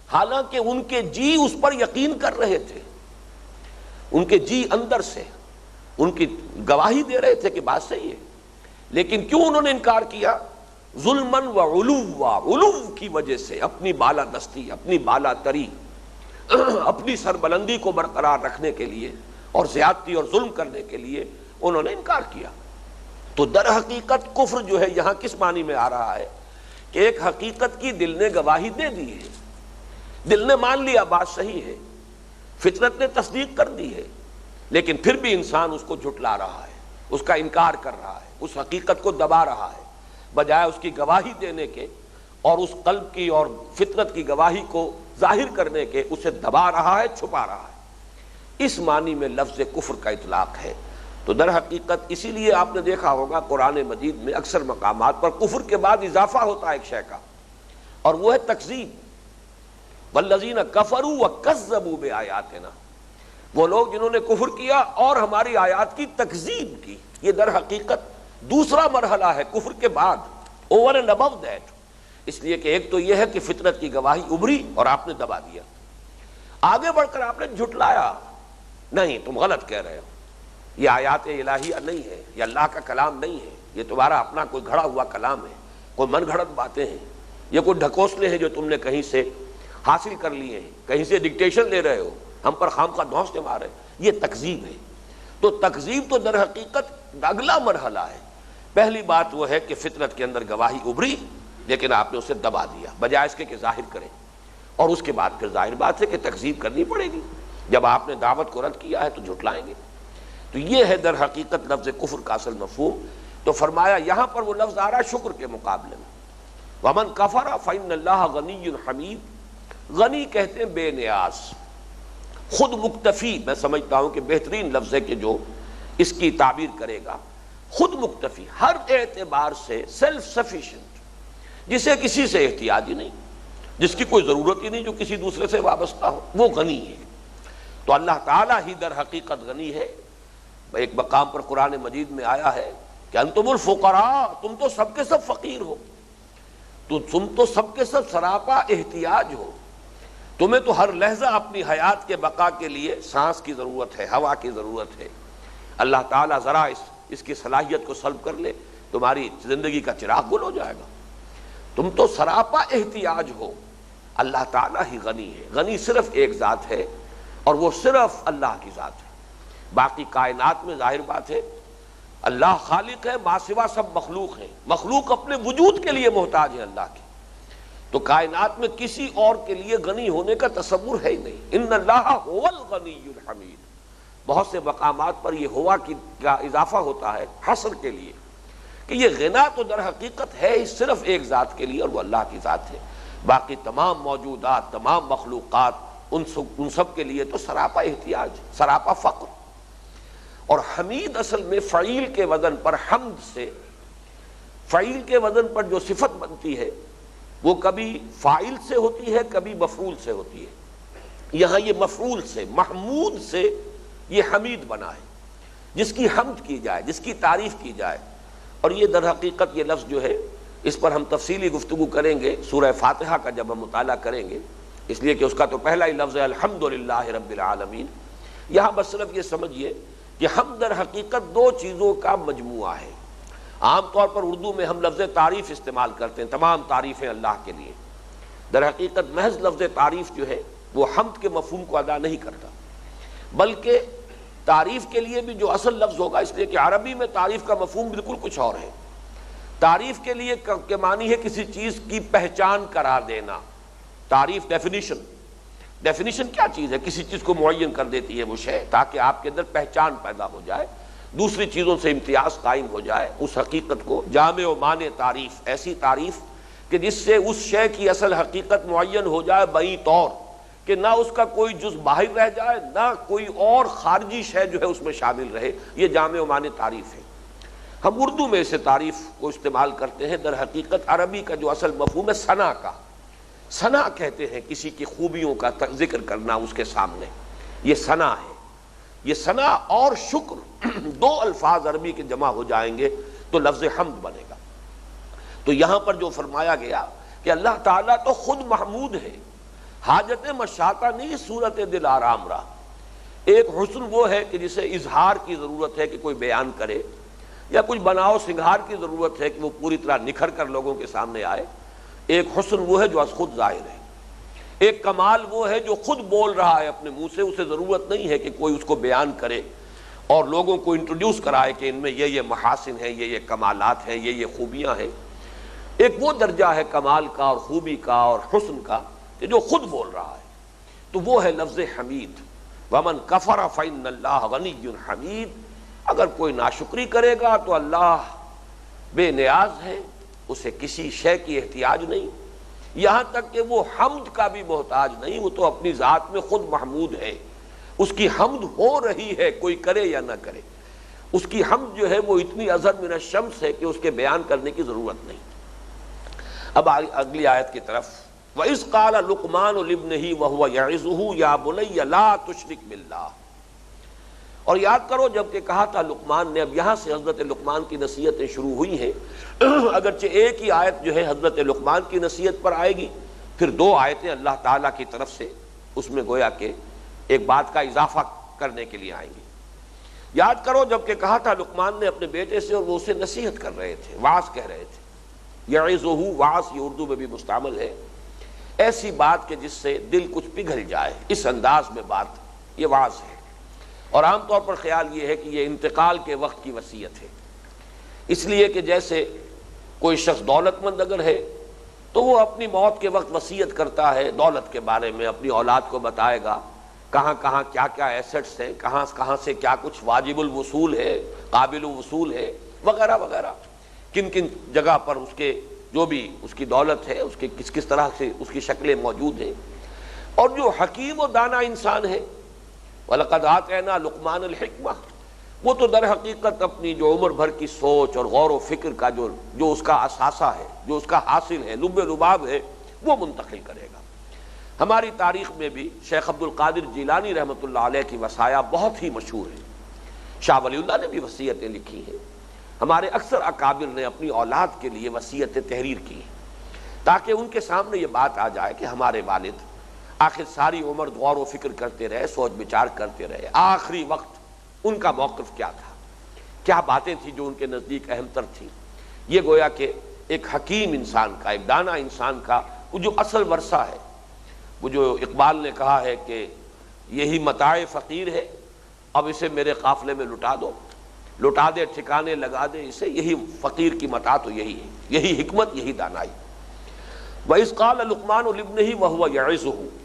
حالانکہ ان کے جی اس پر یقین کر رہے تھے، ان کے جی اندر سے ان کی گواہی دے رہے تھے کہ بات صحیح ہے، لیکن کیوں انہوں نے انکار کیا؟ ظلماً وعلوا، علو کی وجہ سے، اپنی بالا دستی، اپنی بالا تری، اپنی سربلندی کو برقرار رکھنے کے لیے اور زیادتی اور ظلم کرنے کے لیے انہوں نے انکار کیا۔ تو در حقیقت کفر جو ہے یہاں کس معنی میں آ رہا ہے کہ ایک حقیقت کی دل نے گواہی دے دی ہے، دل نے مان لیا بات صحیح ہے، فطرت نے تصدیق کر دی ہے، لیکن پھر بھی انسان اس کو جھٹلا رہا ہے، اس کا انکار کر رہا ہے، اس حقیقت کو دبا رہا ہے، بجائے اس کی گواہی دینے کے اور اس قلب کی اور فطرت کی گواہی کو ظاہر کرنے کے اسے دبا رہا ہے، چھپا رہا ہے۔ اس معنی میں لفظ کفر کا اطلاق ہے۔ تو در حقیقت اسی لیے آپ نے دیکھا ہوگا قرآن مجید میں اکثر مقامات پر کفر کے بعد اضافہ ہوتا ہے ایک شے کا، اور وہ ہے تکذیب۔ والذین کفروا وکذبوا بآیاتنا، وہ لوگ جنہوں نے کفر کیا اور ہماری آیات کی تکذیب کی. یہ در حقیقت دوسرا مرحلہ ہے کفر کے بعد، اوور اینڈ ابو دیٹ. اس لیے کہ ایک تو یہ ہے کہ فطرت کی گواہی ابھری اور آپ نے دبا دیا، آگے بڑھ کر آپ نے جھٹلایا، نہیں تم غلط کہہ رہے ہو، یہ آیات الہیہ نہیں ہے، یہ اللہ کا کلام نہیں ہے، یہ تمہارا اپنا کوئی گھڑا ہوا کلام ہے، کوئی من گھڑت باتیں ہیں، یہ کوئی ڈھکوسلے ہیں جو تم نے کہیں سے حاصل کر لیے ہیں، کہیں سے ڈکٹیشن لے رہے ہو، ہم پر خام دھوس مار رہے ہیں. یہ تکذیب ہے. تو تکذیب تو در حقیقت اگلا مرحلہ ہے. پہلی بات وہ ہے کہ فطرت کے اندر گواہی ابھری لیکن آپ نے اسے دبا دیا بجائے اس کے ظاہر کریں، اور اس کے بعد پھر ظاہر بات ہے کہ تکذیب کرنی پڑے گی. جب آپ نے دعوت کو رد کیا ہے تو جھٹلائیں گے. تو یہ ہے در حقیقت لفظ کفر کا اصل مفہوم. تو فرمایا یہاں پر وہ لفظ آ رہا ہے شکر کے مقابلے میں، وَمَنْ كَفَرَ فَإِنَّ اللَّهَ غَنِيٌّ حَمِيدٌ. غنی کہتے ہیں بے نیاز، خود مکتفی. میں سمجھتا ہوں کہ بہترین لفظ ہے کہ جو اس کی تعبیر کرے گا، خود مکتفی، ہر اعتبار سے سیلف سفیشینٹ، جسے کسی سے احتیاج ہی نہیں، جس کی کوئی ضرورت ہی نہیں جو کسی دوسرے سے وابستہ ہو، وہ غنی ہے. تو اللہ تعالیٰ ہی در حقیقت غنی ہے. ایک مقام پر قرآن مجید میں آیا ہے کہ انتم الفقراء، تم تو سب کے سب فقیر ہو، تو تم تو سب کے سب سراپا احتیاج ہو، تمہیں تو ہر لحظہ اپنی حیات کے بقا کے لیے سانس کی ضرورت ہے، ہوا کی ضرورت ہے. اللہ تعالیٰ ذرا اس کی صلاحیت کو سلب کر لے، تمہاری زندگی کا چراغ گل ہو جائے گا. تم تو سراپا احتیاج ہو. اللہ تعالیٰ ہی غنی ہے. غنی صرف ایک ذات ہے اور وہ صرف اللہ کی ذات ہے. باقی کائنات میں ظاہر بات ہے اللہ خالق ہے، ما سوا سب مخلوق ہیں، مخلوق اپنے وجود کے لیے محتاج ہے اللہ کے. تو کائنات میں کسی اور کے لیے غنی ہونے کا تصور ہے ہی نہیں. ان اللہ هو الغنی الحمید. بہت سے مقامات پر یہ ہوا کا اضافہ ہوتا ہے حصر کے لیے کہ یہ غنا تو در حقیقت ہے ہی صرف ایک ذات کے لیے اور وہ اللہ کی ذات ہے. باقی تمام موجودات، تمام مخلوقات، ان سب کے لیے تو سراپا احتیاج، سراپا فقر. اور حمید اصل میں فعیل کے وزن پر حمد سے، فعیل کے وزن پر جو صفت بنتی ہے وہ کبھی فاعل سے ہوتی ہے، کبھی مفعول سے ہوتی ہے. یہاں یہ مفعول سے، محمود سے یہ حمید بنا ہے، جس کی حمد کی جائے، جس کی تعریف کی جائے. اور یہ در حقیقت یہ لفظ جو ہے اس پر ہم تفصیلی گفتگو کریں گے سورہ فاتحہ کا جب ہم مطالعہ کریں گے، اس لیے کہ اس کا تو پہلا ہی لفظ ہے الحمدللہ رب العالمین. یہاں بس صرف یہ سمجھیے کہ حمد در حقیقت دو چیزوں کا مجموعہ ہے. عام طور پر اردو میں ہم لفظ تعریف استعمال کرتے ہیں، تمام تعریفیں اللہ کے لیے. در حقیقت محض لفظ تعریف جو ہے وہ حمد کے مفہوم کو ادا نہیں کرتا، بلکہ تعریف کے لیے بھی جو اصل لفظ ہوگا، اس لیے کہ عربی میں تعریف کا مفہوم بالکل کچھ اور ہے. تعریف کے لیے کے معنی ہے کسی چیز کی پہچان قرار دینا. تعریف ڈیفینیشن کیا چیز ہے؟ کسی چیز کو معین کر دیتی ہے وہ شے، تاکہ آپ کے اندر پہچان پیدا ہو جائے، دوسری چیزوں سے امتیاز قائم ہو جائے. اس حقیقت کو جامع و مانع تعریف، ایسی تعریف کہ جس سے اس شے کی اصل حقیقت معین ہو جائے بئی طور کہ نہ اس کا کوئی جز باہر رہ جائے، نہ کوئی اور خارجی شے جو ہے اس میں شامل رہے. یہ جامع و مانع تعریف ہے. ہم اردو میں اسے تعریف کو استعمال کرتے ہیں. در حقیقت عربی کا جو اصل مفہوم ہے ثنا کا، ثنا کہتے ہیں کسی کی خوبیوں کا ذکر کرنا اس کے سامنے، یہ ثنا ہے. یہ ثنا اور شکر دو الفاظ عربی کے جمع ہو جائیں گے تو لفظ حمد بنے گا. تو یہاں پر جو فرمایا گیا کہ اللہ تعالیٰ تو خود محمود ہے، حاجت مشاطہ نہیں، صورت دل آرام رہا. ایک حسن وہ ہے کہ جسے اظہار کی ضرورت ہے کہ کوئی بیان کرے، یا کچھ بناؤ سنگھار کی ضرورت ہے کہ وہ پوری طرح نکھر کر لوگوں کے سامنے آئے. ایک حسن وہ ہے جو از خود ظاہر ہے. ایک کمال وہ ہے جو خود بول رہا ہے اپنے منہ سے، اسے ضرورت نہیں ہے کہ کوئی اس کو بیان کرے اور لوگوں کو انٹروڈیوس کرائے کہ ان میں یہ محاسن ہیں، یہ کمالات ہیں، یہ خوبیاں ہیں. ایک وہ درجہ ہے کمال کا اور خوبی کا اور حسن کا کہ جو خود بول رہا ہے. تو وہ ہے لفظ حمید. وَمَنْ كَفَرَ فَإِنَّ اللَّهَ غَنِيٌّ حَمِيدٌ. اگر کوئی ناشکری کرے گا تو اللہ بے نیاز ہے، اسے کسی شے کی احتیاج نہیں، یہاں تک کہ وہ حمد کا بھی محتاج نہیں. وہ تو اپنی ذات میں خود محمود ہے، اس کی حمد ہو رہی ہے، کوئی کرے یا نہ کرے. اس کی حمد جو ہے وہ اتنی اظہر من الشمس ہے کہ اس کے بیان کرنے کی ضرورت نہیں. اب اگلی آیت کی طرف وَإِذْ قَالَ لُقْمَانُ لِابْنِهِ وَهُوَ يَعِظُهُ يَا بُنَيَّ لَا تُشْرِكْ بِاللَّهِ۔ اور یاد کرو جب کہ کہا تھا لقمان نے، اب یہاں سے حضرت لقمان کی نصیحتیں شروع ہوئی ہیں، اگرچہ ایک ہی آیت جو ہے حضرت لقمان کی نصیحت پر آئے گی، پھر دو آیتیں اللہ تعالیٰ کی طرف سے اس میں گویا کہ ایک بات کا اضافہ کرنے کے لیے آئیں گی۔ یاد کرو جب کہ کہا تھا لقمان نے اپنے بیٹے سے، اور وہ اسے نصیحت کر رہے تھے، وعظ کہہ رہے تھے۔ یعظہ، وعظ یہ اردو میں بھی مستعمل ہے، ایسی بات کہ جس سے دل کچھ پگھل جائے، اس انداز میں بات، یہ وعظ ہے۔ اور عام طور پر خیال یہ ہے کہ یہ انتقال کے وقت کی وصیت ہے، اس لیے کہ جیسے کوئی شخص دولت مند اگر ہے تو وہ اپنی موت کے وقت وصیت کرتا ہے دولت کے بارے میں، اپنی اولاد کو بتائے گا کہاں کہاں کیا کیا ایسٹس ہیں، کہاں کہاں سے کیا کچھ واجب الوصول ہے، قابل الوصول ہے، وغیرہ وغیرہ، کن کن جگہ پر اس کے جو بھی اس کی دولت ہے، اس کے کس کس طرح سے اس کی شکلیں موجود ہیں۔ اور جو حکیم و دانا انسان ہے، وَلَقَدْ آتَيْنَا لُقْمَانَ الْحِكْمَةَ، وہ تو در حقیقت اپنی جو عمر بھر کی سوچ اور غور و فکر کا جو اس کا اثاثہ ہے، جو اس کا حاصل ہے، لب لباب ہے، وہ منتقل کرے گا۔ ہماری تاریخ میں بھی شیخ عبد القادر جیلانی رحمۃ اللہ علیہ کی وصایا بہت ہی مشہور ہیں، شاہ ولی اللہ نے بھی وصیتیں لکھی ہیں، ہمارے اکثر اکابر نے اپنی اولاد کے لیے وصیتیں تحریر کی ہیں، تاکہ ان کے سامنے یہ بات آ جائے کہ ہمارے والد آخر ساری عمر غور و فکر کرتے رہے، سوچ بچار کرتے رہے، آخری وقت ان کا موقف کیا تھا، کیا باتیں تھیں جو ان کے نزدیک اہم تر تھیں۔ یہ گویا کہ ایک حکیم انسان کا، ایک دانا انسان کا وہ جو اصل ورثہ ہے، وہ جو اقبال نے کہا ہے کہ یہی متاع فقیر ہے، اب اسے میرے قافلے میں لٹا دو، لٹا دے ٹھکانے لگا دے اسے، یہی فقیر کی متاع تو یہی ہے، یہی حکمت، یہی دانائی۔ وَإِذْ قَالَ لُقْمَانُ لِابْنِهِ وَهُوَ يَعِظُهُ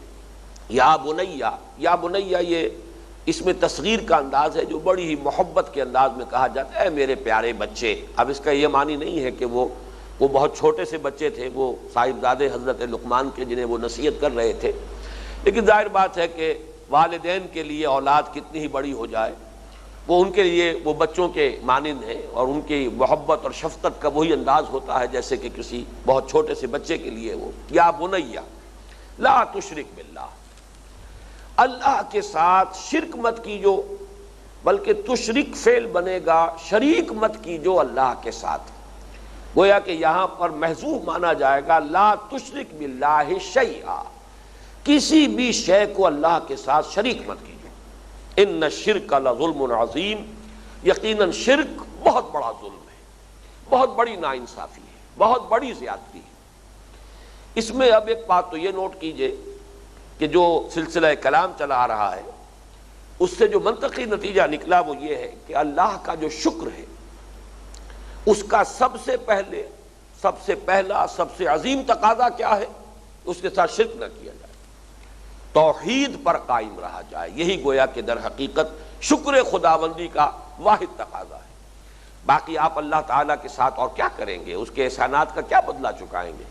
یا بنیا، یا بنیا یہ اس میں تصغیر کا انداز ہے جو بڑی ہی محبت کے انداز میں کہا جاتا ہے، اے میرے پیارے بچے۔ اب اس کا یہ معنی نہیں ہے کہ وہ بہت چھوٹے سے بچے تھے، وہ صاحبزادے حضرت لقمان کے جنہیں وہ نصیحت کر رہے تھے، لیکن ظاہر بات ہے کہ والدین کے لیے اولاد کتنی ہی بڑی ہو جائے، وہ ان کے لیے وہ بچوں کے مانند ہیں، اور ان کی محبت اور شفقت کا وہی انداز ہوتا ہے جیسے کہ کسی بہت چھوٹے سے بچے کے لیے وہ، یا بنیا لا تشرک باللہ، اللہ کے ساتھ شرک مت کیجو، بلکہ تشرک فعل بنے گا شریک مت کیجو اللہ کے ساتھ۔ گویا کہ یہاں پر محذوف مانا جائے گا لا تشرک باللہ شیئا، کسی بھی شے کو اللہ کے ساتھ شریک مت کیجو۔ ان الشرک لظلم عظیم، یقیناً شرک بہت بڑا ظلم ہے، بہت بڑی ناانصافی ہے، بہت بڑی زیادتی ہے۔ اس میں اب ایک بات تو یہ نوٹ کیجئے کہ جو سلسلہ کلام چلا آ رہا ہے اس سے جو منطقی نتیجہ نکلا وہ یہ ہے کہ اللہ کا جو شکر ہے اس کا سب سے پہلا سب سے عظیم تقاضا کیا ہے؟ اس کے ساتھ شرک نہ کیا جائے، توحید پر قائم رہا جائے، یہی گویا کہ در حقیقت شکر خداوندی کا واحد تقاضا ہے۔ باقی آپ اللہ تعالیٰ کے ساتھ اور کیا کریں گے، اس کے احسانات کا کیا بدلہ چکائیں گے؟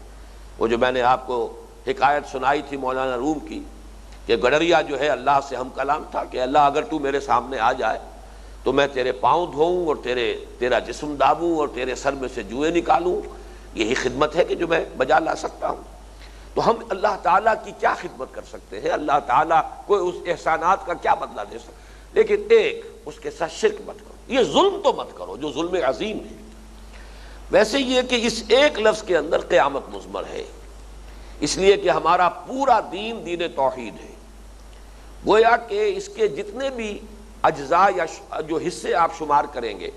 وہ جو میں نے آپ کو حکایت سنائی تھی مولانا روم کی کہ گڈریا جو ہے اللہ سے ہم کلام تھا کہ اللہ اگر تو میرے سامنے آ جائے تو میں تیرے پاؤں دھوؤں اور تیرا جسم دابوں اور تیرے سر میں سے جوئیں نکالوں، یہی خدمت ہے کہ جو میں بجا لا سکتا ہوں۔ تو ہم اللہ تعالیٰ کی کیا خدمت کر سکتے ہیں، اللہ تعالیٰ کو اس احسانات کا کیا بدلہ دے سکتے، لیکن ایک اس کے ساتھ شرک مت کرو، یہ ظلم تو مت کرو جو ظلم عظیم ہے۔ ویسے یہ کہ اس ایک لفظ کے اندر قیامت مضمر ہے، اس لیے کہ ہمارا پورا دین دین توحید ہے، گویا کہ اس کے جتنے بھی اجزاء یا جو حصے آپ شمار کریں گے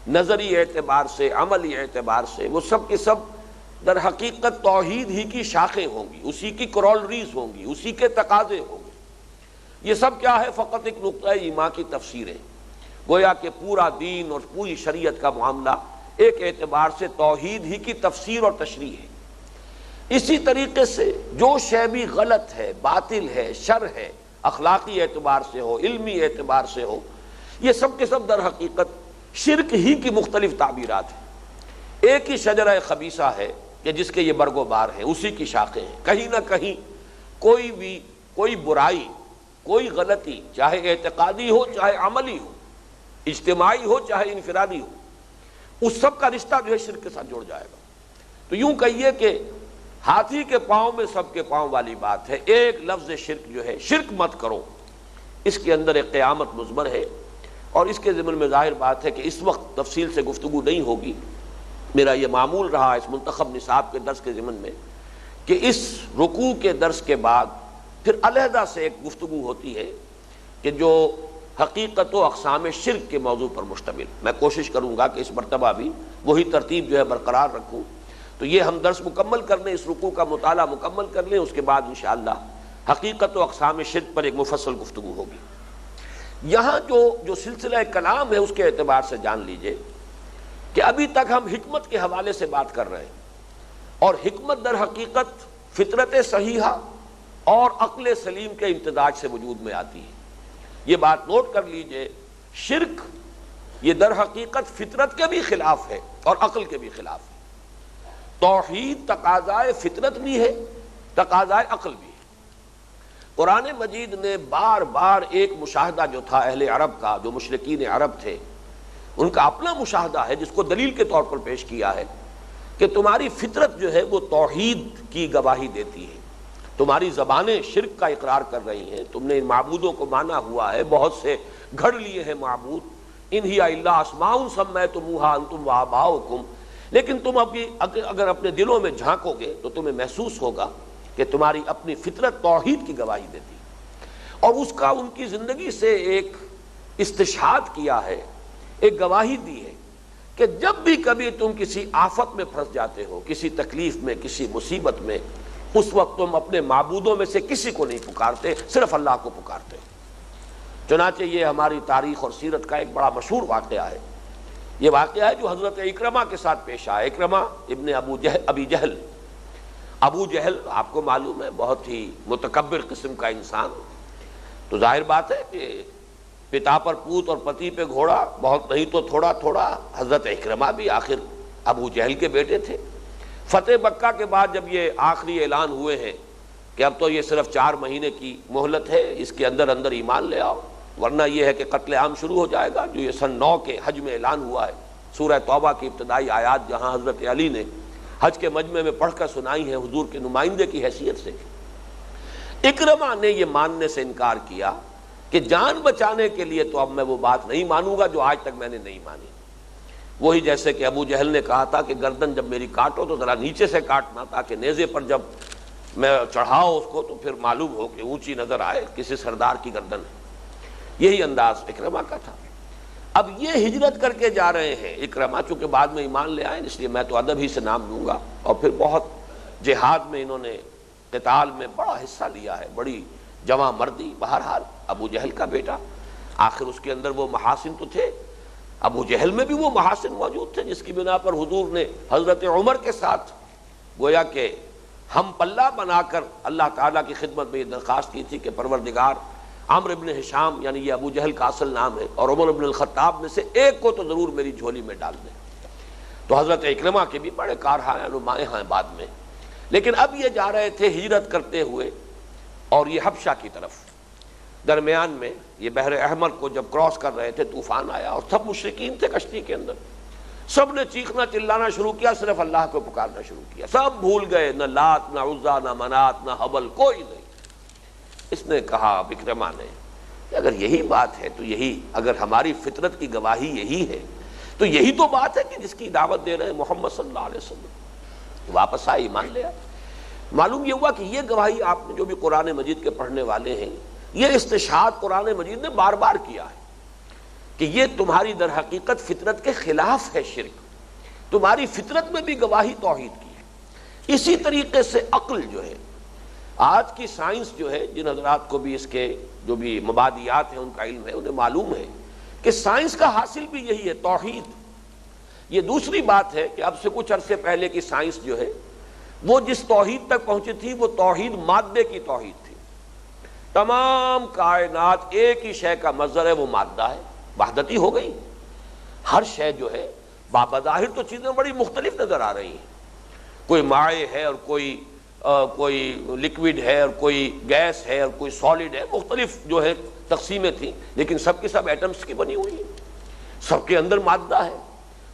نظری اعتبار سے، عملی اعتبار سے، وہ سب کے سب در حقیقت توحید ہی کی شاخیں ہوں گی، اسی کی کرولریز ہوں گی، اسی کے تقاضے ہوں گے۔ یہ سب کیا ہے؟ فقط ایک نقطہ ایمان کی تفسیر ہے، گویا کہ پورا دین اور پوری شریعت کا معاملہ ایک اعتبار سے توحید ہی کی تفسیر اور تشریح ہے۔ اسی طریقے سے جو شے بھی غلط ہے، باطل ہے، شر ہے، اخلاقی اعتبار سے ہو، علمی اعتبار سے ہو، یہ سب کے سب در حقیقت شرک ہی کی مختلف تعبیرات ہیں۔ ایک ہی شجرہ خبیثہ ہے کہ جس کے یہ برگ و بار ہیں، اسی کی شاخیں ہیں، کہیں نہ کہیں کوئی برائی، کوئی غلطی، چاہے اعتقادی ہو چاہے عملی ہو، اجتماعی ہو چاہے انفرادی ہو، اس سب کا رشتہ جو ہے شرک کے ساتھ جڑ جائے گا۔ تو یوں کہیے کہ ہاتھی کے پاؤں میں سب کے پاؤں والی بات ہے. ایک لفظ شرک جو ہے، شرک مت کرو، اس کے اندر ایک قیامت مضمر ہے. اور اس کے ضمن میں ظاہر بات ہے کہ اس وقت تفصیل سے گفتگو نہیں ہوگی. میرا یہ معمول رہا اس منتخب نصاب کے درس کے ضمن میں کہ اس رکوع کے درس کے بعد پھر علیحدہ سے ایک گفتگو ہوتی ہے کہ جو حقیقت و اقسام شرک کے موضوع پر مشتمل. میں کوشش کروں گا کہ اس مرتبہ بھی وہی ترتیب جو ہے برقرار رکھوں. تو یہ ہم درس مکمل کر لیں، اس رکوع کا مطالعہ مکمل کر لیں، اس کے بعد انشاءاللہ حقیقت و اقسام شرک پر ایک مفصل گفتگو ہوگی. یہاں جو سلسلہ کلام ہے اس کے اعتبار سے جان لیجئے کہ ابھی تک ہم حکمت کے حوالے سے بات کر رہے ہیں، اور حکمت در حقیقت فطرت صحیحہ اور عقل سلیم کے امتزاج سے وجود میں آتی ہے. یہ بات نوٹ کر لیجئے، شرک یہ در حقیقت فطرت کے بھی خلاف ہے اور عقل کے بھی خلاف ہے. توحید تقاضائے فطرت بھی ہے، تقاضائے عقل بھی ہے. قرآن مجید نے بار بار ایک مشاہدہ جو تھا اہل عرب کا، جو مشرکین عرب تھے، ان کا اپنا مشاہدہ ہے جس کو دلیل کے طور پر پیش کیا ہے کہ تمہاری فطرت جو ہے وہ توحید کی گواہی دیتی ہے. تمہاری زبانیں شرک کا اقرار کر رہی ہیں، تم نے ان معبودوں کو مانا ہوا ہے، بہت سے گھڑ لیے ہیں معبود. ان ہی الا اسماء سمیتموہا انتم وآباؤکم. لیکن تم اگر اپنے دلوں میں جھانکو گے تو تمہیں محسوس ہوگا کہ تمہاری اپنی فطرت توحید کی گواہی دیتی ہے. اور اس کا ان کی زندگی سے ایک استشہاد کیا ہے، ایک گواہی دی ہے کہ جب بھی کبھی تم کسی آفت میں پھنس جاتے ہو، کسی تکلیف میں، کسی مصیبت میں، اس وقت تم اپنے معبودوں میں سے کسی کو نہیں پکارتے، صرف اللہ کو پکارتے. چنانچہ یہ ہماری تاریخ اور سیرت کا ایک بڑا مشہور واقعہ ہے. یہ واقعہ ہے جو حضرت اکرمہ کے ساتھ پیش آیا. اکرمہ ابن ابی جہل. ابو جہل آپ کو معلوم ہے بہت ہی متکبر قسم کا انسان. تو ظاہر بات ہے کہ پتا پر پوت اور پتی پہ گھوڑا، بہت نہیں تو تھوڑا تھوڑا. حضرت اکرمہ بھی آخر ابو جہل کے بیٹے تھے. فتح مکہ کے بعد جب یہ آخری اعلان ہوئے ہیں کہ اب تو یہ صرف 4 مہینے کی مہلت ہے، اس کے اندر اندر ایمان لے آؤ، ورنہ یہ ہے کہ قتل عام شروع ہو جائے گا، جو یہ سن 9 کے حج میں اعلان ہوا ہے. سورہ توبہ کی ابتدائی آیات جہاں حضرت علی نے حج کے مجمع میں پڑھ کر سنائی ہیں حضور کے نمائندے کی حیثیت سے. اکرمہ نے یہ ماننے سے انکار کیا کہ جان بچانے کے لیے تو اب میں وہ بات نہیں مانوں گا جو آج تک میں نے نہیں مانی. وہی جیسے کہ ابو جہل نے کہا تھا کہ گردن جب میری کاٹو تو ذرا نیچے سے کاٹنا، تاکہ نیزے پر جب میں چڑھاؤ اس کو تو پھر معلوم ہو کہ اونچی نظر آئے کسی سردار کی گردن ہے. یہی انداز اکرمہ کا تھا. اب یہ ہجرت کر کے جا رہے ہیں اکرمہ، چونکہ بعد میں ایمان لے آئے، اس لیے میں تو ادب ہی سے نام لوں گا. اور پھر بہت جہاد میں انہوں نے، قتال میں بڑا حصہ لیا ہے، بڑی جواں مردی. بہرحال ابو جہل کا بیٹا، آخر اس کے اندر وہ محاسن تو تھے. ابو جہل میں بھی وہ محاسن موجود تھے جس کی بنا پر حضور نے حضرت عمر کے ساتھ گویا کہ ہم پلہ بنا کر اللہ تعالیٰ کی خدمت میں یہ درخواست کی تھی کہ پروردگار عمرو ابن ہشام، یعنی یہ ابو جہل کا اصل نام ہے، اور عمر ابن الخطاب میں سے ایک کو تو ضرور میری جھولی میں ڈال دیں. تو حضرت اکرمہ کے بھی بڑے کارہائے نمائیں ہیں بعد میں. لیکن اب یہ جا رہے تھے ہجرت کرتے ہوئے، اور یہ حبشہ کی طرف. درمیان میں یہ بحر احمر کو جب کراس کر رہے تھے طوفان آیا، اور سب مشرکین تھے کشتی کے اندر. سب نے چیخنا چلانا شروع کیا، صرف اللہ کو پکارنا شروع کیا. سب بھول گئے، نہ لات نہ عزا نہ منات نہ حبل، کوئی نہیں. اس نے کہا اکرمہ نے کہ اگر یہی بات ہے تو یہی، اگر ہماری فطرت کی گواہی یہی ہے تو یہی تو بات ہے کہ جس کی دعوت دے رہے ہیں محمد صلی اللہ علیہ وسلم. واپس آئے، ایمان لیا. معلوم یہ ہوا کہ یہ گواہی آپ نے جو بھی قرآن مجید کے پڑھنے والے ہیں، یہ استشہاد قرآن مجید نے بار بار کیا ہے کہ یہ تمہاری در حقیقت فطرت کے خلاف ہے شرک. تمہاری فطرت میں بھی گواہی توحید کی ہے. اسی طریقے سے عقل جو ہے، آج کی سائنس جو ہے، جن حضرات کو بھی اس کے جو بھی مبادیات ہیں ان کا علم ہے، انہیں معلوم ہے کہ سائنس کا حاصل بھی یہی ہے، توحید. یہ دوسری بات ہے کہ اب سے کچھ عرصے پہلے کی سائنس جو ہے وہ جس توحید تک پہنچی تھی وہ توحید مادے کی توحید تھی. تمام کائنات ایک ہی شے کا مظہر ہے، وہ مادہ ہے. وحدتی ہو گئی. ہر شے جو ہے بظاہر تو چیزیں بڑی مختلف نظر آ رہی ہیں. کوئی مائع ہے اور کوئی لکوڈ ہے اور کوئی گیس ہے اور کوئی سالڈ ہے، مختلف جو ہے تقسیمیں تھیں، لیکن سب کی سب ایٹمز کی بنی ہوئی ہیں. سب کے اندر مادہ ہے،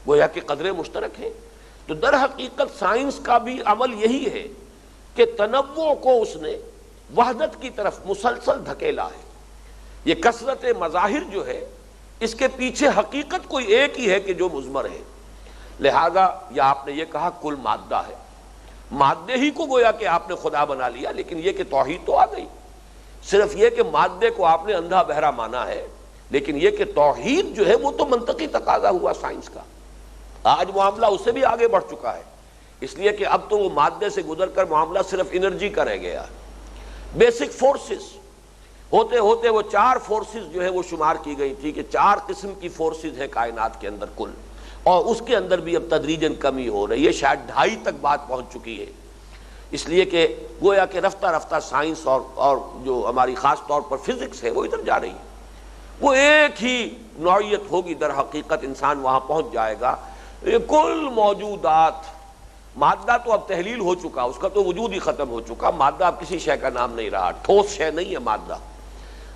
گویا کہ قدرے مشترک ہیں. تو در حقیقت سائنس کا بھی عمل یہی ہے کہ تنوع کو اس نے وحدت کی طرف مسلسل دھکیلا ہے۔ یہ کثرت مظاہر جو ہے اس کے پیچھے حقیقت کوئی ایک ہی ہے کہ جو مضمر ہے، لہذا یا آپ نے یہ کہا کل مادہ ہے، مادے ہی کو گویا کہ آپ نے خدا بنا لیا، لیکن یہ کہ توحید تو آ گئی، صرف یہ کہ مادے کو آپ نے اندھا بہرا مانا ہے، لیکن یہ کہ توحید جو ہے وہ تو منطقی تقاضا ہوا سائنس کا۔ آج معاملہ اس سے بھی آگے بڑھ چکا ہے، اس لیے کہ اب تو وہ مادے سے گزر کر معاملہ صرف انرجی کا رہ گیا۔ بیسک فورسز ہوتے ہوتے وہ 4 فورسز جو ہے وہ شمار کی گئی تھی کہ 4 قسم کی فورسز ہیں کائنات کے اندر کل، اور اس کے اندر بھی اب تدریجاً کمی ہو رہی ہے، شاید 2.5 تک بات پہنچ چکی ہے، اس لیے کہ گویا کہ رفتہ رفتہ سائنس اور جو ہماری خاص طور پر فزکس ہے وہ ادھر جا رہی ہے، وہ ایک ہی نوعیت ہوگی، در حقیقت انسان وہاں پہنچ جائے گا۔ یہ کل موجودات، مادہ تو اب تحلیل ہو چکا، اس کا تو وجود ہی ختم ہو چکا، مادہ اب کسی شے کا نام نہیں رہا، ٹھوس شے نہیں ہے مادہ،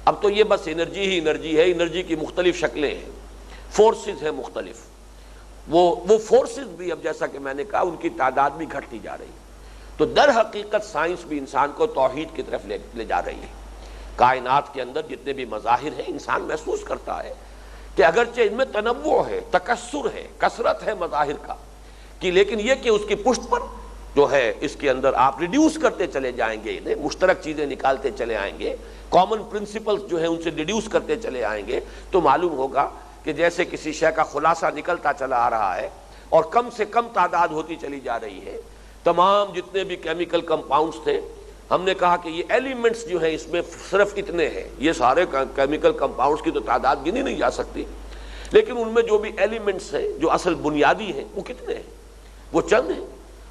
اب تو یہ بس انرجی ہی انرجی ہے، انرجی کی مختلف شکلیں ہیں، فورسز ہیں مختلف، وہ فورسز بھی اب جیسا کہ میں نے کہا ان کی تعداد بھی گھٹتی جا رہی ہے۔ تو در حقیقت سائنس بھی انسان کو توحید کی طرف لے جا رہی ہے۔ کائنات کے اندر جتنے بھی مظاہر ہیں انسان محسوس کرتا ہے کہ اگرچہ ان میں تنوع ہے، تکثر ہے، کثرت ہے مظاہر کا کہ، لیکن یہ کہ اس کی پشت پر جو ہے اس کے اندر آپ ریڈیوس کرتے چلے جائیں گے، انہیں مشترک چیزیں نکالتے چلے آئیں گے، کامن پرنسپلز جو ہیں ان سے ریڈیوس کرتے چلے آئیں گے، تو معلوم ہوگا کہ جیسے کسی شے کا خلاصہ نکلتا چلا آ رہا ہے اور کم سے کم تعداد ہوتی چلی جا رہی ہے۔ تمام جتنے بھی کیمیکل کمپاؤنڈز تھے، ہم نے کہا کہ یہ ایلیمنٹس جو ہیں اس میں صرف اتنے ہیں، یہ سارے کیمیکل کمپاؤنڈز کی تو تعداد گنی نہیں جا سکتی، لیکن ان میں جو بھی ایلیمنٹس ہیں جو اصل بنیادی ہیں وہ کتنے ہیں؟ وہ چند ہیں۔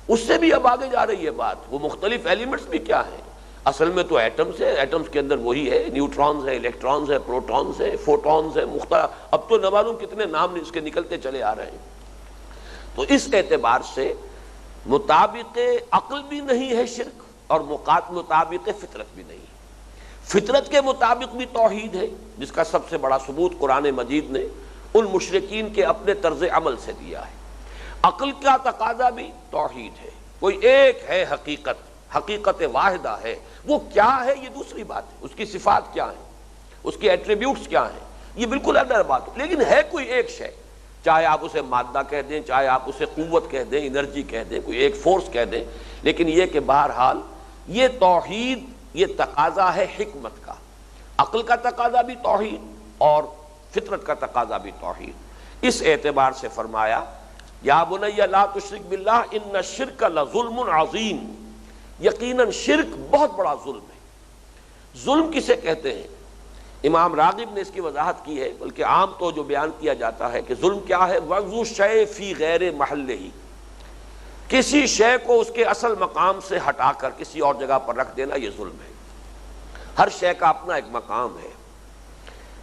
اس سے بھی اب آگے جا رہی ہے بات، وہ مختلف ایلیمنٹس بھی کیا ہیں؟ اصل میں تو ایٹمز ہیں، ایٹمز کے اندر وہی ہے، نیوٹرونز ہیں، الیکٹرونز ہیں، پروٹونز ہیں، فوٹونز ہیں، مختلف، اب تو نہ معلوم کتنے نام اس کے نکلتے چلے آ رہے ہیں۔ تو اس اعتبار سے مطابق عقل بھی نہیں ہے شرک، اور مطابق فطرت بھی نہیں ہے۔ فطرت کے مطابق بھی توحید ہے، جس کا سب سے بڑا ثبوت قرآن مجید نے ان مشرکین کے اپنے طرز عمل سے دیا ہے۔ عقل کا تقاضا بھی توحید ہے، کوئی ایک ہے حقیقت، حقیقت واحدہ ہے، وہ کیا ہے یہ دوسری بات ہے، اس کی صفات کیا ہیں، اس کی ایٹریبیوٹس کیا ہیں، یہ بالکل ادر بات ہے، لیکن ہے کوئی ایک شے، چاہے آپ اسے مادہ کہہ دیں، چاہے آپ اسے قوت کہہ دیں، انرجی کہہ دیں، کوئی ایک فورس کہہ دیں، لیکن یہ کہ بہرحال یہ توحید، یہ تقاضا ہے حکمت کا، عقل کا تقاضا بھی توحید اور فطرت کا تقاضا بھی توحید۔ اس اعتبار سے فرمایا یا بنی لا تشرک باللہ ان الشرک لظلم عظیم، یقیناً شرک بہت بڑا ظلم ہے۔ ظلم کسے کہتے ہیں؟ امام راغب نے اس کی وضاحت کی ہے، بلکہ عام تو جو بیان کیا جاتا ہے کہ ظلم کیا ہے، وضع شیء فی غیر محلہ، کسی شے کو اس کے اصل مقام سے ہٹا کر کسی اور جگہ پر رکھ دینا، یہ ظلم ہے۔ ہر شے کا اپنا ایک مقام ہے،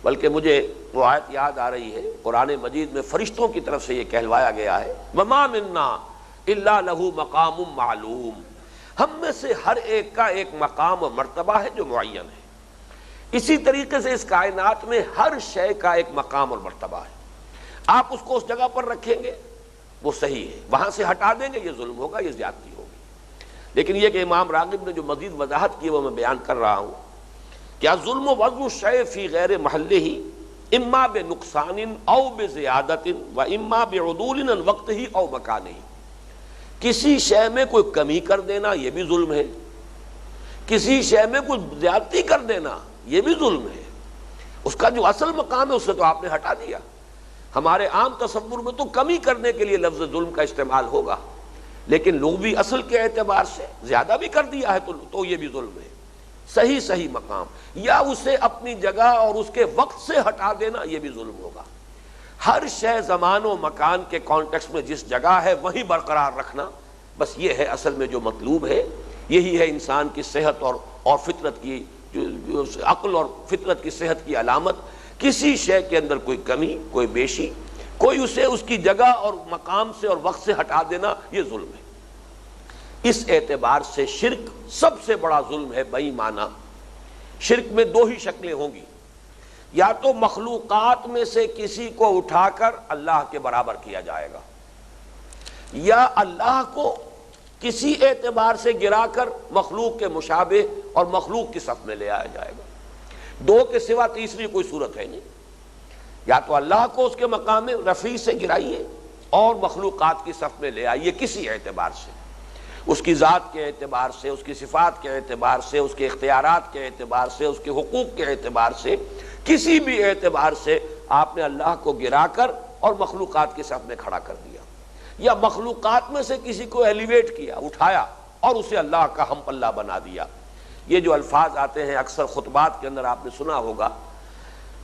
بلکہ مجھے وہ آیت یاد آ رہی ہے قرآن مجید میں فرشتوں کی طرف سے یہ کہلوایا گیا ہے، وَمَا مِنَّا إِلَّا لَهُ مَقَامٌ مَعْلُوم، ہم میں سے ہر ایک کا ایک مقام و مرتبہ ہے جو معین ہے۔ اسی طریقے سے اس کائنات میں ہر شے کا ایک مقام اور مرتبہ ہے، آپ اس کو اس جگہ پر رکھیں گے وہ صحیح ہے، وہاں سے ہٹا دیں گے یہ ظلم ہوگا، یہ زیادتی ہوگی۔ لیکن یہ کہ امام راغب نے جو مزید وضاحت کی وہ میں بیان کر رہا ہوں، کیا ظلم و وضع الشیء فی غیر محلہ اما بنقصان او بزیادت و اما بعدول عن وقتہ او مکانہ، کسی شے میں کوئی کمی کر دینا یہ بھی ظلم ہے، کسی شے میں کوئی زیادتی کر دینا یہ بھی ظلم ہے، اس کا جو اصل مقام ہے اسے تو آپ نے ہٹا دیا۔ ہمارے عام تصور میں تو کمی کرنے کے لیے لفظ ظلم کا استعمال ہوگا، لیکن لغوی اصل کے اعتبار سے زیادہ بھی کر دیا ہے تو یہ بھی ظلم ہے۔ صحیح مقام یا اسے اپنی جگہ اور اس کے وقت سے ہٹا دینا یہ بھی ظلم ہوگا۔ ہر شے زمان و مکان کے کانٹیکس میں جس جگہ ہے وہیں برقرار رکھنا، بس یہ ہے اصل میں جو مطلوب ہے، یہی ہے انسان کی صحت اور فطرت کی، عقل اور فطرت کی صحت کی علامت۔ کسی شے کے اندر کوئی کمی، کوئی بیشی، کوئی اسے اس کی جگہ اور مقام سے اور وقت سے ہٹا دینا یہ ظلم ہے۔ اس اعتبار سے شرک سب سے بڑا ظلم ہے بےایمانہ۔ شرک میں 2 ہی شکلیں ہوں گی، یا تو مخلوقات میں سے کسی کو اٹھا کر اللہ کے برابر کیا جائے گا، یا اللہ کو کسی اعتبار سے گرا کر مخلوق کے مشابہ اور مخلوق کی صف میں لے آیا جائے گا۔ دو کے سوا تیسری کوئی صورت ہے نہیں، یا تو اللہ کو اس کے مقام رفیع سے گرائیے اور مخلوقات کی صف میں لے آئیے کسی اعتبار سے، اس کی ذات کے اعتبار سے، اس کی صفات کے اعتبار سے، اس کے اختیارات کے اعتبار سے، اس کے حقوق کے اعتبار سے، کسی بھی اعتبار سے آپ نے اللہ کو گرا کر اور مخلوقات کی صف میں کھڑا کر دیا، یا مخلوقات میں سے کسی کو ایلیویٹ کیا، اٹھایا اور اسے اللہ کا ہم پلہ بنا دیا۔ یہ جو الفاظ آتے ہیں اکثر خطبات کے اندر آپ نے سنا ہوگا،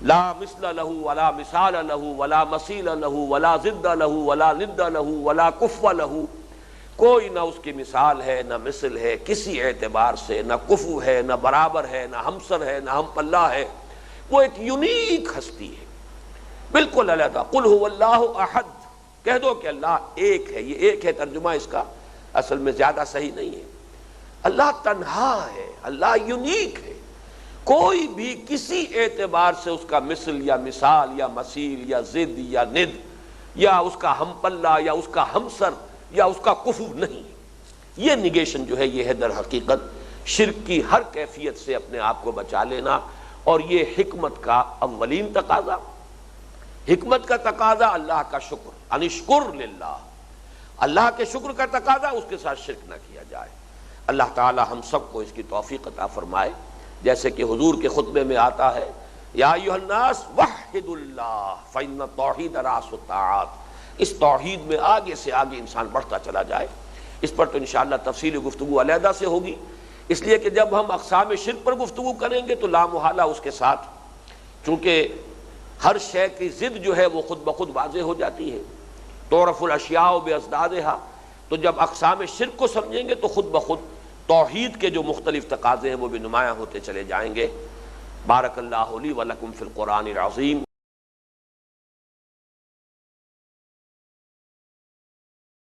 لا مثل لہ ولا مثال لہ ولا مثیل لہ ولا ضد لہ ولا ند لہ ولا کفو لہ، کوئی نہ اس کی مثال ہے نہ مثل ہے کسی اعتبار سے، نہ کفو ہے نہ برابر ہے نہ ہمسر ہے نہ ہم پلہ ہے، وہ ایک یونیک ہستی ہے بالکل علیحدہ۔ قل هو اللہ احد، کہہ دو کہ اللہ ایک ہے۔ یہ ایک ہے ترجمہ اس کا اصل میں زیادہ صحیح نہیں ہے، اللہ تنہا ہے، اللہ یونیک ہے، کوئی بھی کسی اعتبار سے اس کا مثل یا مثال یا مثیل یا ضد یا ند یا اس کا ہم پلہ یا اس کا ہمسر یا اس کا کفو نہیں۔ یہ نگیشن جو ہے یہ ہے در حقیقت شرک کی ہر کیفیت سے اپنے آپ کو بچا لینا، اور یہ حکمت کا اولین تقاضا، حکمت کا تقاضا اللہ کا شکر، انشکر للہ، اللہ کے شکر کا تقاضا اس کے ساتھ شرک نہ کیا جائے۔ اللہ تعالی ہم سب کو اس کی توفیق عطا فرمائے، جیسے کہ حضور کے خطبے میں آتا ہے، یا ایھا الناس وحدوا اللہ فإن التوحید رأس الطاعات، اس توحید میں آگے سے آگے انسان بڑھتا چلا جائے۔ اس پر تو انشاءاللہ تفصیلی گفتگو علیحدہ سے ہوگی، اس لیے کہ جب ہم اقسام شرک پر گفتگو کریں گے تو لامحالہ اس کے ساتھ چونکہ ہر شے کی ضد جو ہے وہ خود بخود واضح ہو جاتی ہے، تعرف الاشیاء بازدادھا، تو جب اقسام شرک کو سمجھیں گے تو خود بخود توحید کے جو مختلف تقاضے ہیں وہ بھی نمایاں ہوتے چلے جائیں گے۔ بارک اللہ لی ولکم فی القرآن العظیم۔